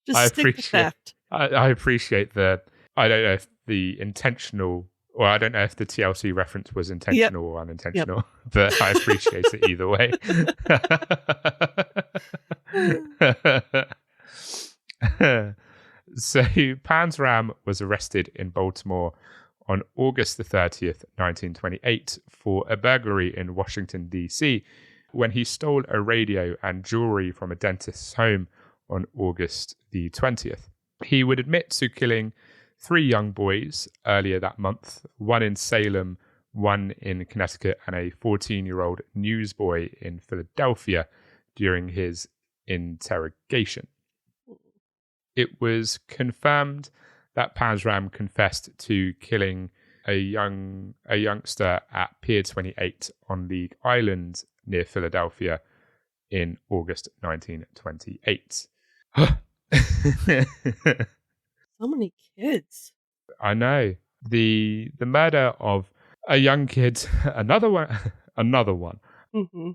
Just stick to theft. I appreciate the... I don't know if the intentional... Or I don't know if the TLC reference was intentional or unintentional, but I appreciate it either way. So Panzram was arrested in Baltimore on August the 30th, 1928, for a burglary in Washington, D.C., when he stole a radio and jewelry from a dentist's home on August the 20th. He would admit to killing 3 young boys earlier that month, one in Salem, one in Connecticut, and a 14-year-old newsboy in Philadelphia during his interrogation. It was confirmed that Panzram confessed to killing a youngster at Pier 28 on League Island near Philadelphia in August 1928. So many kids. I know. The murder of a young kid, another one Mm-hmm.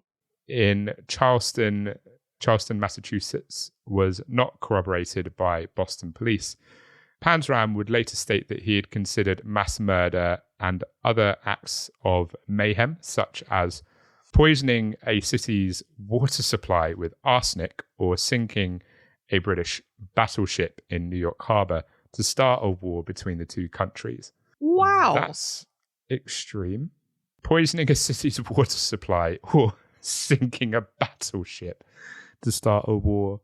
in Charleston, Massachusetts, was not corroborated by Boston police. Panzram would later state that he had considered mass murder and other acts of mayhem, such as poisoning a city's water supply with arsenic or sinking a British battleship in New York Harbor, to start a war between the two countries. Wow. That's extreme. Poisoning a city's water supply or sinking a battleship to start a war.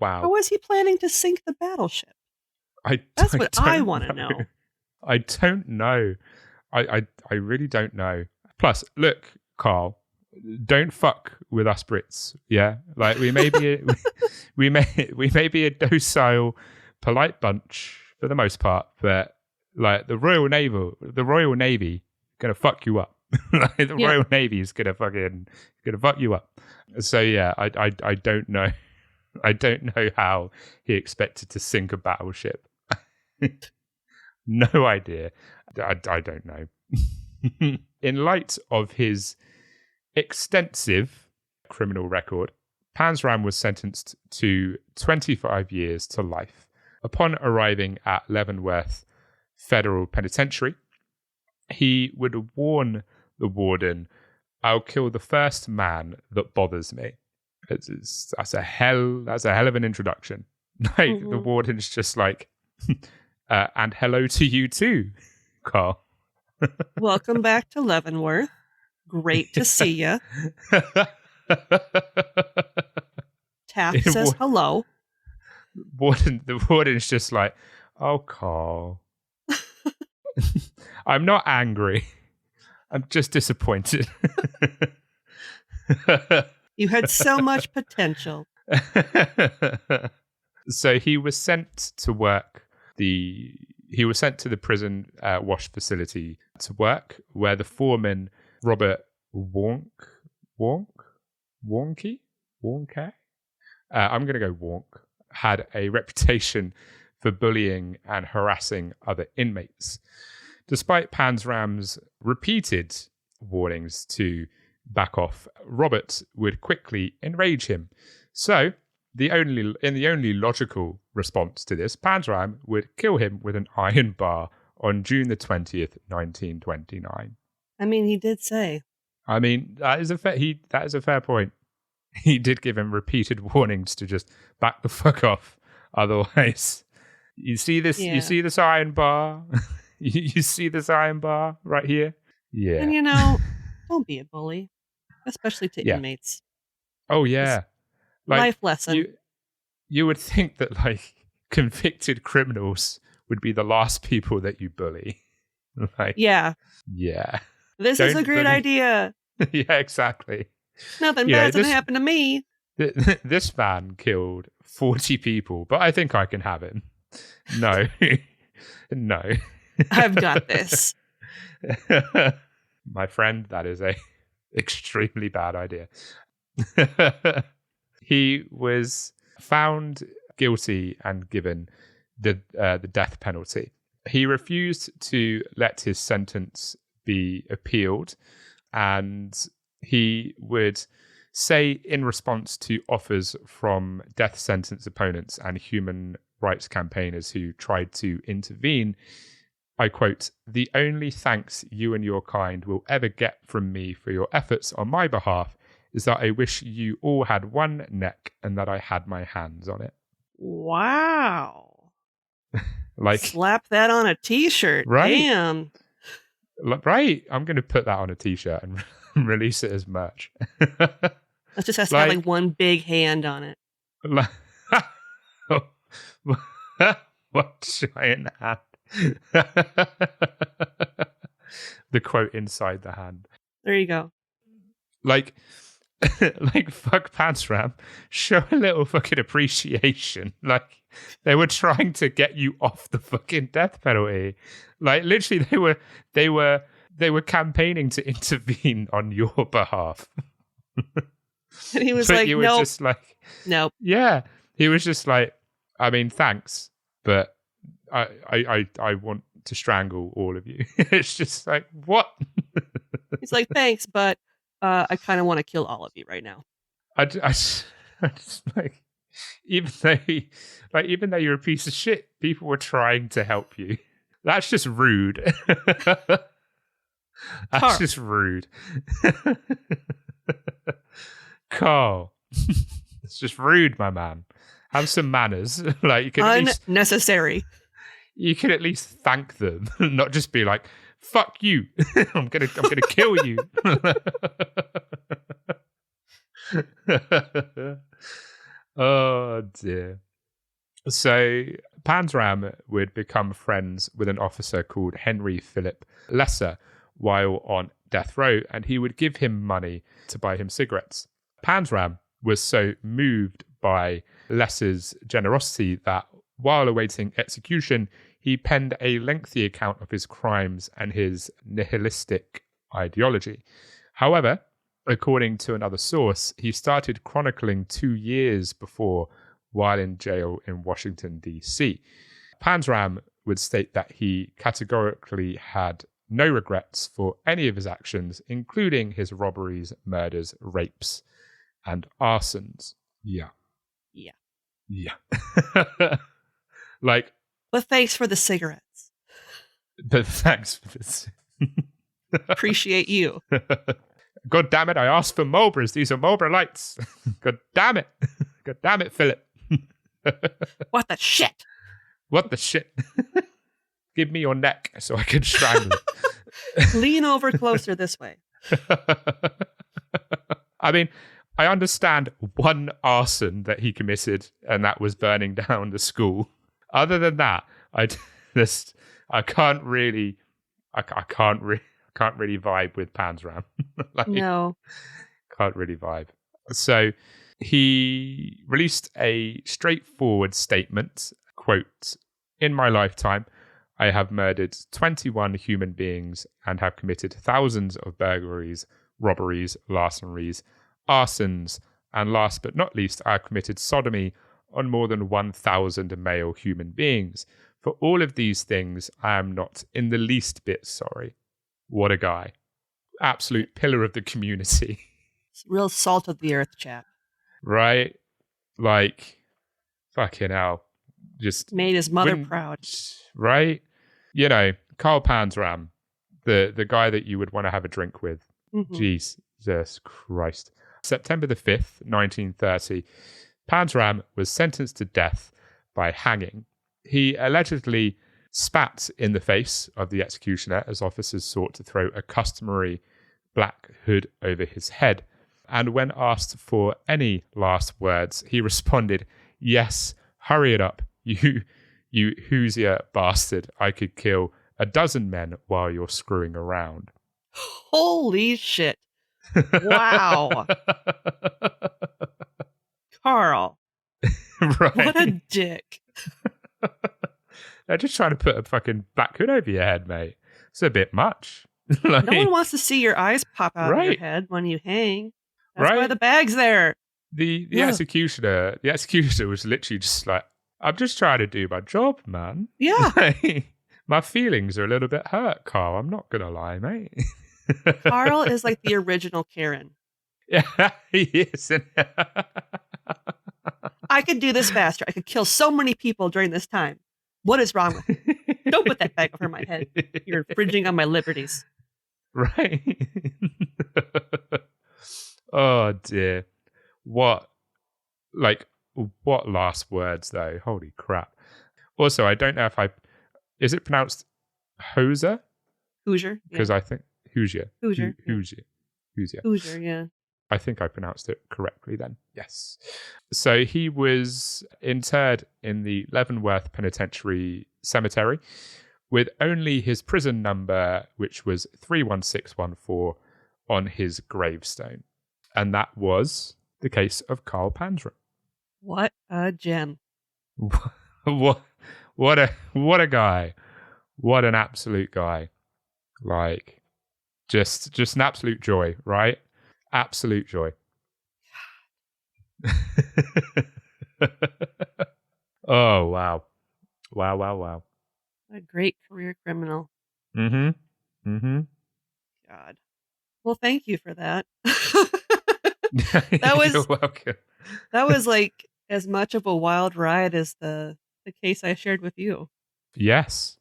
Wow. How was he planning to sink the battleship? That's what I want to know. I don't know. I really don't know. Plus, look, Carl, don't fuck with us Brits. Yeah, like we may be we may be a docile, polite bunch for the most part, but like the Royal Navy gonna fuck you up. Like, the Royal Navy is gonna fuck you up. So yeah, I don't know. I don't know how he expected to sink a battleship. No idea. I don't know. In light of his extensive criminal record, Panzram was sentenced to 25 years to life. Upon arriving at Leavenworth Federal Penitentiary, he would warn the warden, "I'll kill the first man that bothers me." That's a hell of an introduction. Like, the warden's just like, and hello to you too, Carl. Welcome back to Leavenworth. Great to see you. Taft says hello. The warden's just like, "Oh, Carl." I'm not angry. I'm just disappointed. You had so much potential. So he was sent to work. He was sent to the prison wash facility to work, where the foreman, Robert Wonke. I'm going to go Wonk. Had a reputation for bullying and harassing other inmates. Despite Panzram's repeated warnings to back off, Robert would quickly enrage him. So, the only logical response to this, Panzram would kill him with an iron bar on June the 20th, 1929. I mean, he did say. I mean, that is a fair point. He did give him repeated warnings to just back the fuck off. Otherwise, you see this? Yeah. You see this iron bar? You see this iron bar right here? Yeah. And don't be a bully, especially to inmates. Oh yeah, life lesson. You would think that like convicted criminals would be the last people that you bully. Yeah. This is a great idea. Yeah, exactly. Nothing bad's going to happen to me. This man killed 40 people, but I think I can have him. No. No. I've got this. My friend, that is a extremely bad idea. He was found guilty and given the death penalty. He refused to let his sentence be appealed, and he would say in response to offers from death sentence opponents and human rights campaigners who tried to intervene, I quote, "The only thanks you and your kind will ever get from me for your efforts on my behalf is that I wish you all had one neck and that I had my hands on it." Wow. Like, slap that on a t-shirt. Right? Damn. Right. I'm going to put that on a t-shirt and release it as merch. It just has to have like one big hand on it. What giant hand? the quote inside the hand. There you go. Like, like fuck Panzram, show a little fucking appreciation. Like, they were trying to get you off the fucking death penalty. Like, literally, they were campaigning to intervene on your behalf. And he was but like, you were nope. just like, Nope. yeah. He was just like, I mean, thanks, but I want to strangle all of you. It's just like, what? He's like, thanks, but I kind of want to kill all of you right now. I just like, even though you're a piece of shit, people were trying to help you. That's just rude. That's just rude. Carl, it's just rude, my man. Have some manners. Like, you can unnecessary. You can at least thank them, not just be like, "Fuck you, I'm gonna kill you." Oh dear. So Panzram would become friends with an officer called Henry Philip Lesser while on death row, and he would give him money to buy him cigarettes. Panzram was so moved by Lesser's generosity that while awaiting execution, he penned a lengthy account of his crimes and his nihilistic ideology. However, according to another source, he started chronicling 2 years before while in jail in Washington, D.C. Panzram would state that he categorically had no regrets for any of his actions, including his robberies, murders, rapes, and arsons. Yeah. Like, but thanks for the cigarettes. But thanks for this. Appreciate you. God damn it, I asked for Marlboros. These are Marlboro lights. God damn it. God damn it, Philip. What the shit? What the shit? Give me your neck so I can strangle it. Lean over closer this way. I mean, I understand one arson that he committed, and that was burning down the school. Other than that, I can't really vibe with Panzram. Like, no. Can't really vibe. So he released a straightforward statement, quote, "In my lifetime, I have murdered 21 human beings and have committed thousands of burglaries, robberies, larcenies, arsons, and last but not least, I have committed sodomy on more than 1,000 male human beings. For all of these things, I am not in the least bit sorry." What a guy. Absolute pillar of the community. It's real salt of the earth chap. Right? Like, fucking hell. Just made his mother proud. Right? You know, Carl Panzram, the guy that you would want to have a drink with. Mm-hmm. Jesus Christ. September the 5th, 1930, Panzram was sentenced to death by hanging. He allegedly spat in the face of the executioner as officers sought to throw a customary black hood over his head. And when asked for any last words, he responded, "Yes, hurry it up, you Hoosier bastard. I could kill a dozen men while you're screwing around." Holy shit. Wow. Carl. Right. What a dick. They're just trying to put a fucking black hood over your head, mate. It's a bit much. Like, no one wants to see your eyes pop out of your head when you hang. That's why the bag's there. The executioner was literally just like, "I'm just trying to do my job, man." Yeah. Like, my feelings are a little bit hurt, Carl. I'm not gonna lie, mate. Carl is like the original Karen. Yeah, he is. I could do this faster. I could kill so many people during this time. What is wrong with you? Don't put that bag over my head. You're infringing on my liberties. Right. Oh dear. What last words though? Holy crap. Also, I don't know if is it pronounced Hoser? Hoosier. Because I think Hoosier. Hoosier. Hoosier, yeah. I think I pronounced it correctly then. Yes. So he was interred in the Leavenworth Penitentiary Cemetery with only his prison number, which was 31614, on his gravestone. And that was the case of Carl Panzram. What a gem. what a guy. What an absolute guy. Like, just an absolute joy, right? Absolute joy. Oh, wow. Wow. A great career criminal. Mm-hmm. God. Well, thank you for that. That You're welcome. That was like as much of a wild ride as the case I shared with you. Yes,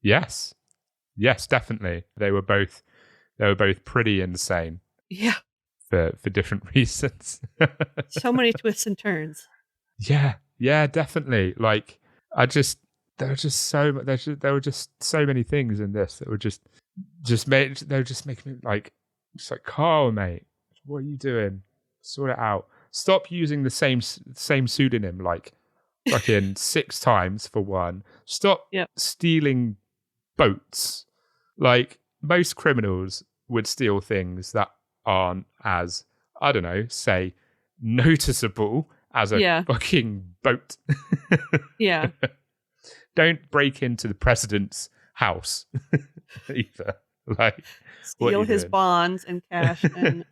definitely. They were both pretty insane. Yeah. For different reasons. So many twists and turns. Yeah, definitely. Like, there were just so many things in this that were just making me like, just like, Carl, mate, what are you doing? Sort it out. Stop using the same pseudonym like fucking 6 times for one. Stop stealing boats. Like, most criminals would steal things that aren't as, I don't know, say, noticeable as a fucking boat. Yeah. Don't break into the president's house either. Like, steal his bonds and cash and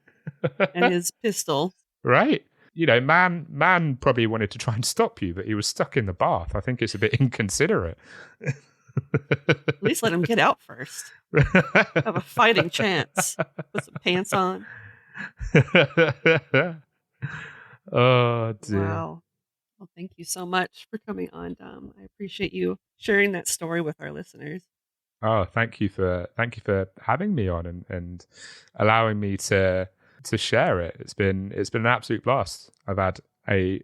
his pistol. Right. You know, man probably wanted to try and stop you, but he was stuck in the bath. I think it's a bit inconsiderate. At least let him get out first. Have a fighting chance. Put some pants on. Oh, dear. Wow. Well, thank you so much for coming on, Dom. I appreciate you sharing that story with our listeners. Oh, thank you for having me on and allowing me to share it. It's been an absolute blast. I've had a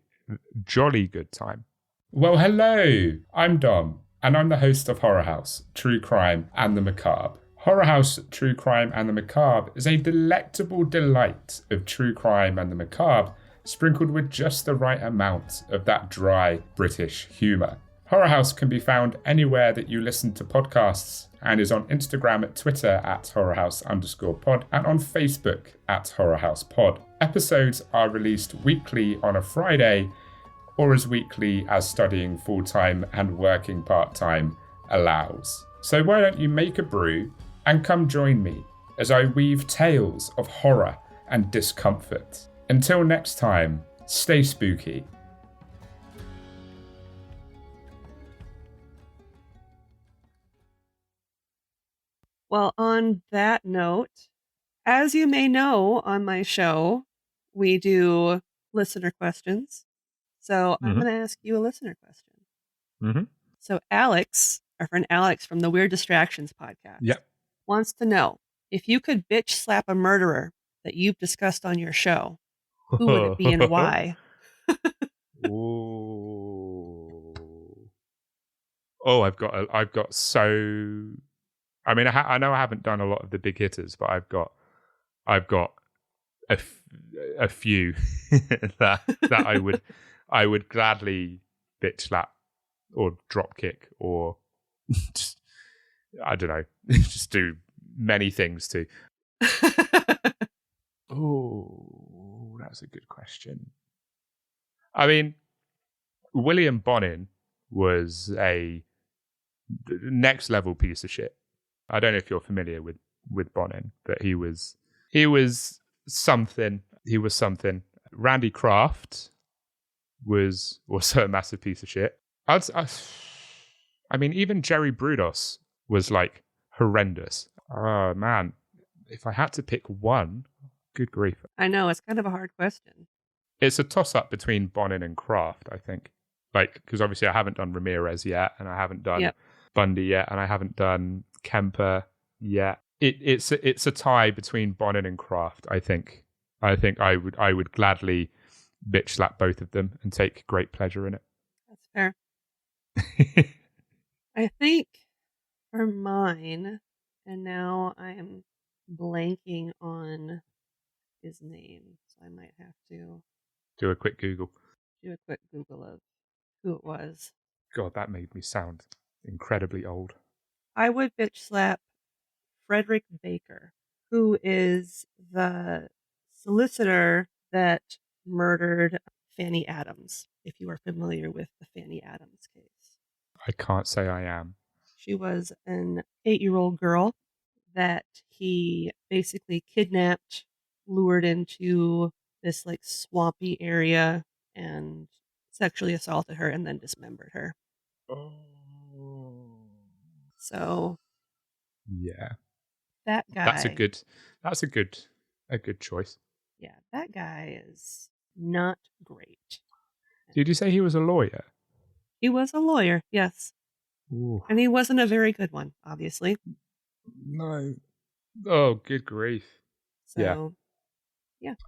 jolly good time. Well, hello. I'm Dom, and I'm the host of Horror House, True Crime and the Macabre. Horror House, True Crime and the Macabre is a delectable delight of true crime and the macabre, sprinkled with just the right amount of that dry British humour. Horror House can be found anywhere that you listen to podcasts and is on Instagram and Twitter at horrorhouse_pod and on Facebook at horrorhousepod. Episodes are released weekly on a Friday or as weekly as studying full-time and working part-time allows. So why don't you make a brew and come join me as I weave tales of horror and discomfort. Until next time, stay spooky. Well, on that note, as you may know on my show, we do listener questions. So I'm going to ask you a listener question. So Alex, our friend Alex from the Weird Distractions podcast, wants to know, if you could bitch slap a murderer that you've discussed on your show, who would it be and why? Oh, I've got so. I mean, I know I haven't done a lot of the big hitters, but I've got a few that I would gladly bitch slap or drop kick or just, I don't know, just do many things to. Oh, that's a good question. I mean, William Bonin was a next level piece of shit. I don't know if you're familiar with Bonin, but he was something. He was something. Randy Kraft was also a massive piece of shit. I mean, even Jerry Brudos was like horrendous. Oh man, if I had to pick one, good grief. I know, it's kind of a hard question. It's a toss-up between Bonin and Kraft, I think. Like, because obviously I haven't done Ramirez yet, and I haven't done Bundy yet, and I haven't done Kemper yet. It's a tie between Bonin and Kraft, I think. I think I would gladly bitch slap both of them and take great pleasure in it. That's fair. I think for mine, and now I am blanking on his name, so I might have to do a quick Google of who it was. God, that made me sound incredibly old. I would bitch slap Frederick Baker, who is the solicitor that murdered Fanny Adams, if you are familiar with the Fanny Adams case. I can't say I am. She was an 8-year-old girl that he basically kidnapped, lured into this like swampy area, and sexually assaulted her and then dismembered her. Oh. So Yeah. that guy. That's a good choice. Yeah, that guy is not great. Did you say he was a lawyer? He was a lawyer, yes. Ooh. And he wasn't a very good one, obviously. No. Oh, good grief. So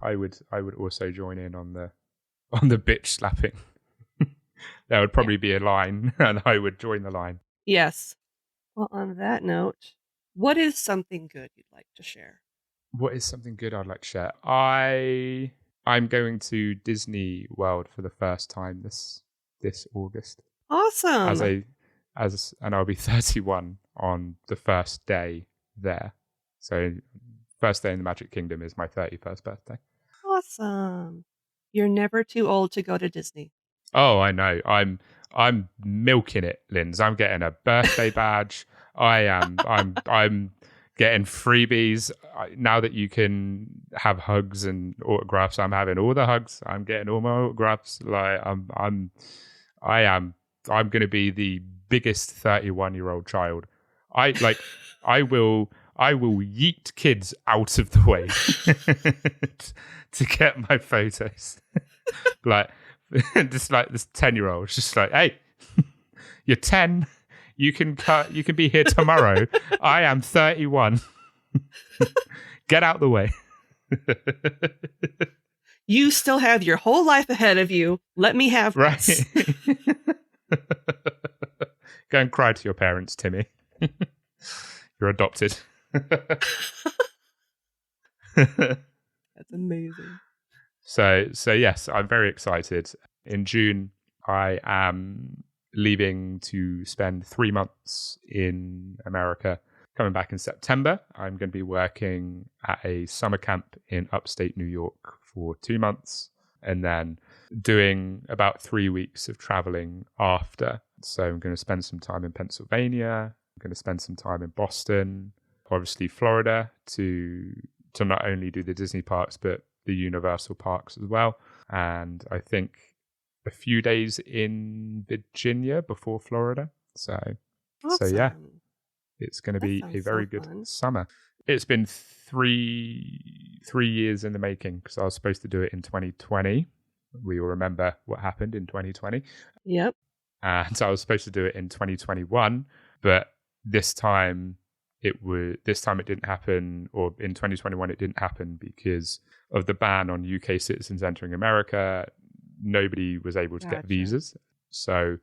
I would also join in on the bitch slapping. There would probably be a line and I would join the line. yes. Well, on that note, what is something good you'd like to share? What is something good I'd like to share? I'm going to Disney World for the first time this August. Awesome. And I'll be 31 on the first day there. So first day in the Magic Kingdom is my 31st birthday. Awesome. You're never too old to go to Disney. Oh, I know. I'm milking it, Linz. I'm getting a birthday badge. I'm getting freebies. Now that you can have hugs and autographs, I'm having all the hugs. I'm getting all my autographs. Like I'm going to be the biggest 31-year-old child. I will yeet kids out of the way to get my photos. Like just like this 10-year-old, just like, hey, you're 10. You can be here tomorrow. I am 31. Get out the way. You still have your whole life ahead of you. Let me have this. Go and cry to your parents, Timmy. You're adopted. That's amazing. So yes, I'm very excited. In June, I am leaving to spend 3 months in America. Coming back in September, I'm going to be working at a summer camp in upstate New York for 2 months, and then doing about 3 weeks of traveling after. So I'm going to spend some time in Pennsylvania. I'm going to spend some time in Boston, obviously Florida, to not only do the Disney parks, but the Universal parks as well. And I think a few days in Virginia before Florida. So yeah, it's going to be a very good summer. It's been three years in the making, because I was supposed to do it in 2020. We all remember what happened in 2020. Yep. And so I was supposed to do it in 2021, but this time it didn't happen, or in 2021 it didn't happen because of the ban on UK citizens entering America. Nobody was able to get visas. So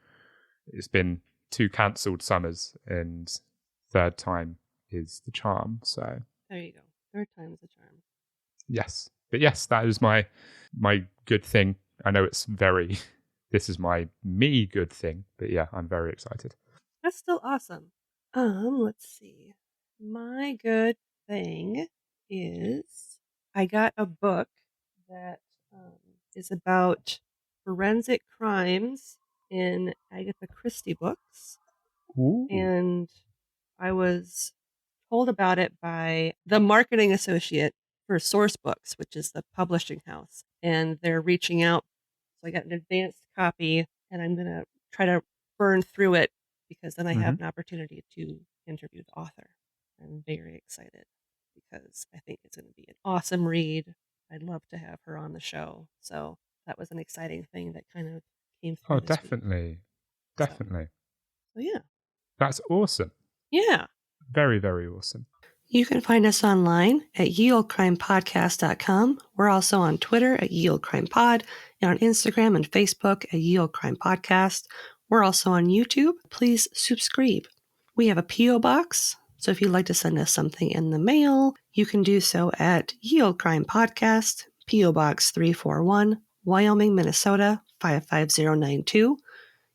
it's been 2 cancelled summers, and third time is the charm. So there you go. Third time's the charm. Yes. But yes, that is my good thing. I know this is my me good thing, but yeah, I'm very excited. That's still awesome. Let's see. My good thing is I got a book that is about forensic crimes in Agatha Christie books. Ooh. And I was told about it by the marketing associate for Source Books, which is the publishing house. And they're reaching out. So I got an advanced copy, and I'm going to try to burn through it, because then I have an opportunity to interview the author. I'm very excited because I think it's going to be an awesome read. I'd love to have her on the show. So that was an exciting thing that kind of came through. Oh, definitely. Definitely. So yeah. That's awesome. Yeah. Very, very awesome. You can find us online at yeoldecrimepodcast.com. We're also on Twitter at yeoldecrimepod, and on Instagram and Facebook at yeoldecrimepodcast. We're also on YouTube. Please subscribe. We have a P.O. box, so if you'd like to send us something in the mail, you can do so at Ye Olde Crime Podcast, P.O. Box 341, Wyoming, Minnesota 55092.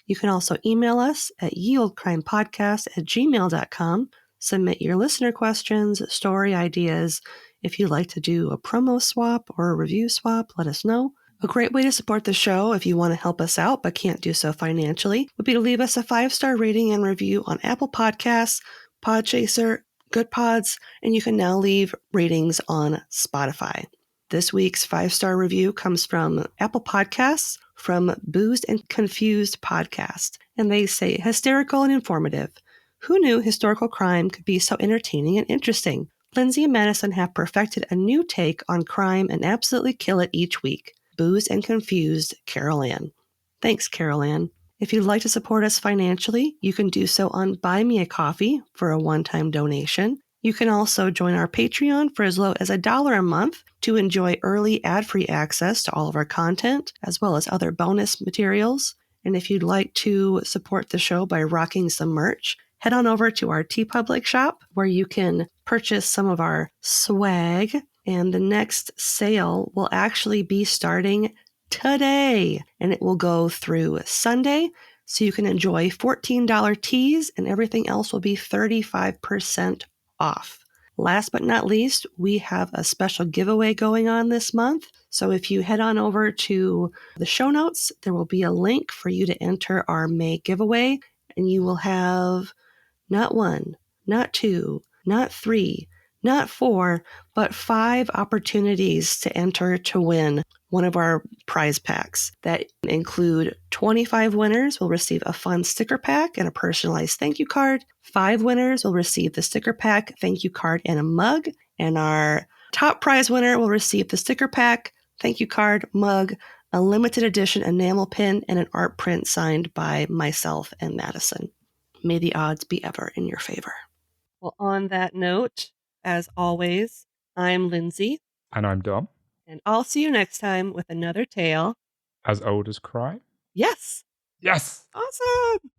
You can also email us at yeoldecrimepodcast@gmail.com. Submit your listener questions, story ideas. If you'd like to do a promo swap or a review swap, let us know. A great way to support the show if you want to help us out but can't do so financially would be to leave us a 5-star rating and review on Apple Podcasts, Podchaser, Good Pods, and you can now leave ratings on Spotify. This week's 5-star review comes from Apple Podcasts from Boozed and Confused Podcast, and they say, hysterical and informative. Who knew historical crime could be so entertaining and interesting? Lindsay and Madison have perfected a new take on crime and absolutely kill it each week. Boozed and Confused, Carol Ann. Thanks, Carol Ann. If you'd like to support us financially, you can do so on Buy Me a Coffee for a one-time donation. You can also join our Patreon for as low as $1 a month to enjoy early ad-free access to all of our content, as well as other bonus materials. And if you'd like to support the show by rocking some merch, head on over to our TeePublic shop where you can purchase some of our swag. And the next sale will actually be starting today, and it will go through Sunday. So you can enjoy $14 tees, and everything else will be 35% off. Last but not least, we have a special giveaway going on this month. So if you head on over to the show notes, there will be a link for you to enter our May giveaway, and you will have not 1, not 2, not 3, not 4, but 5 opportunities to enter to win one of our prize packs that include 25 winners will receive a fun sticker pack and a personalized thank you card. 5 winners will receive the sticker pack, thank you card, and a mug. And our top prize winner will receive the sticker pack, thank you card, mug, a limited edition enamel pin, and an art print signed by myself and Madison. May the odds be ever in your favor. Well, on that note, as always, I'm Lindsay. And I'm Dom. And I'll see you next time with another tale. As old as crime? Yes. Yes! Awesome.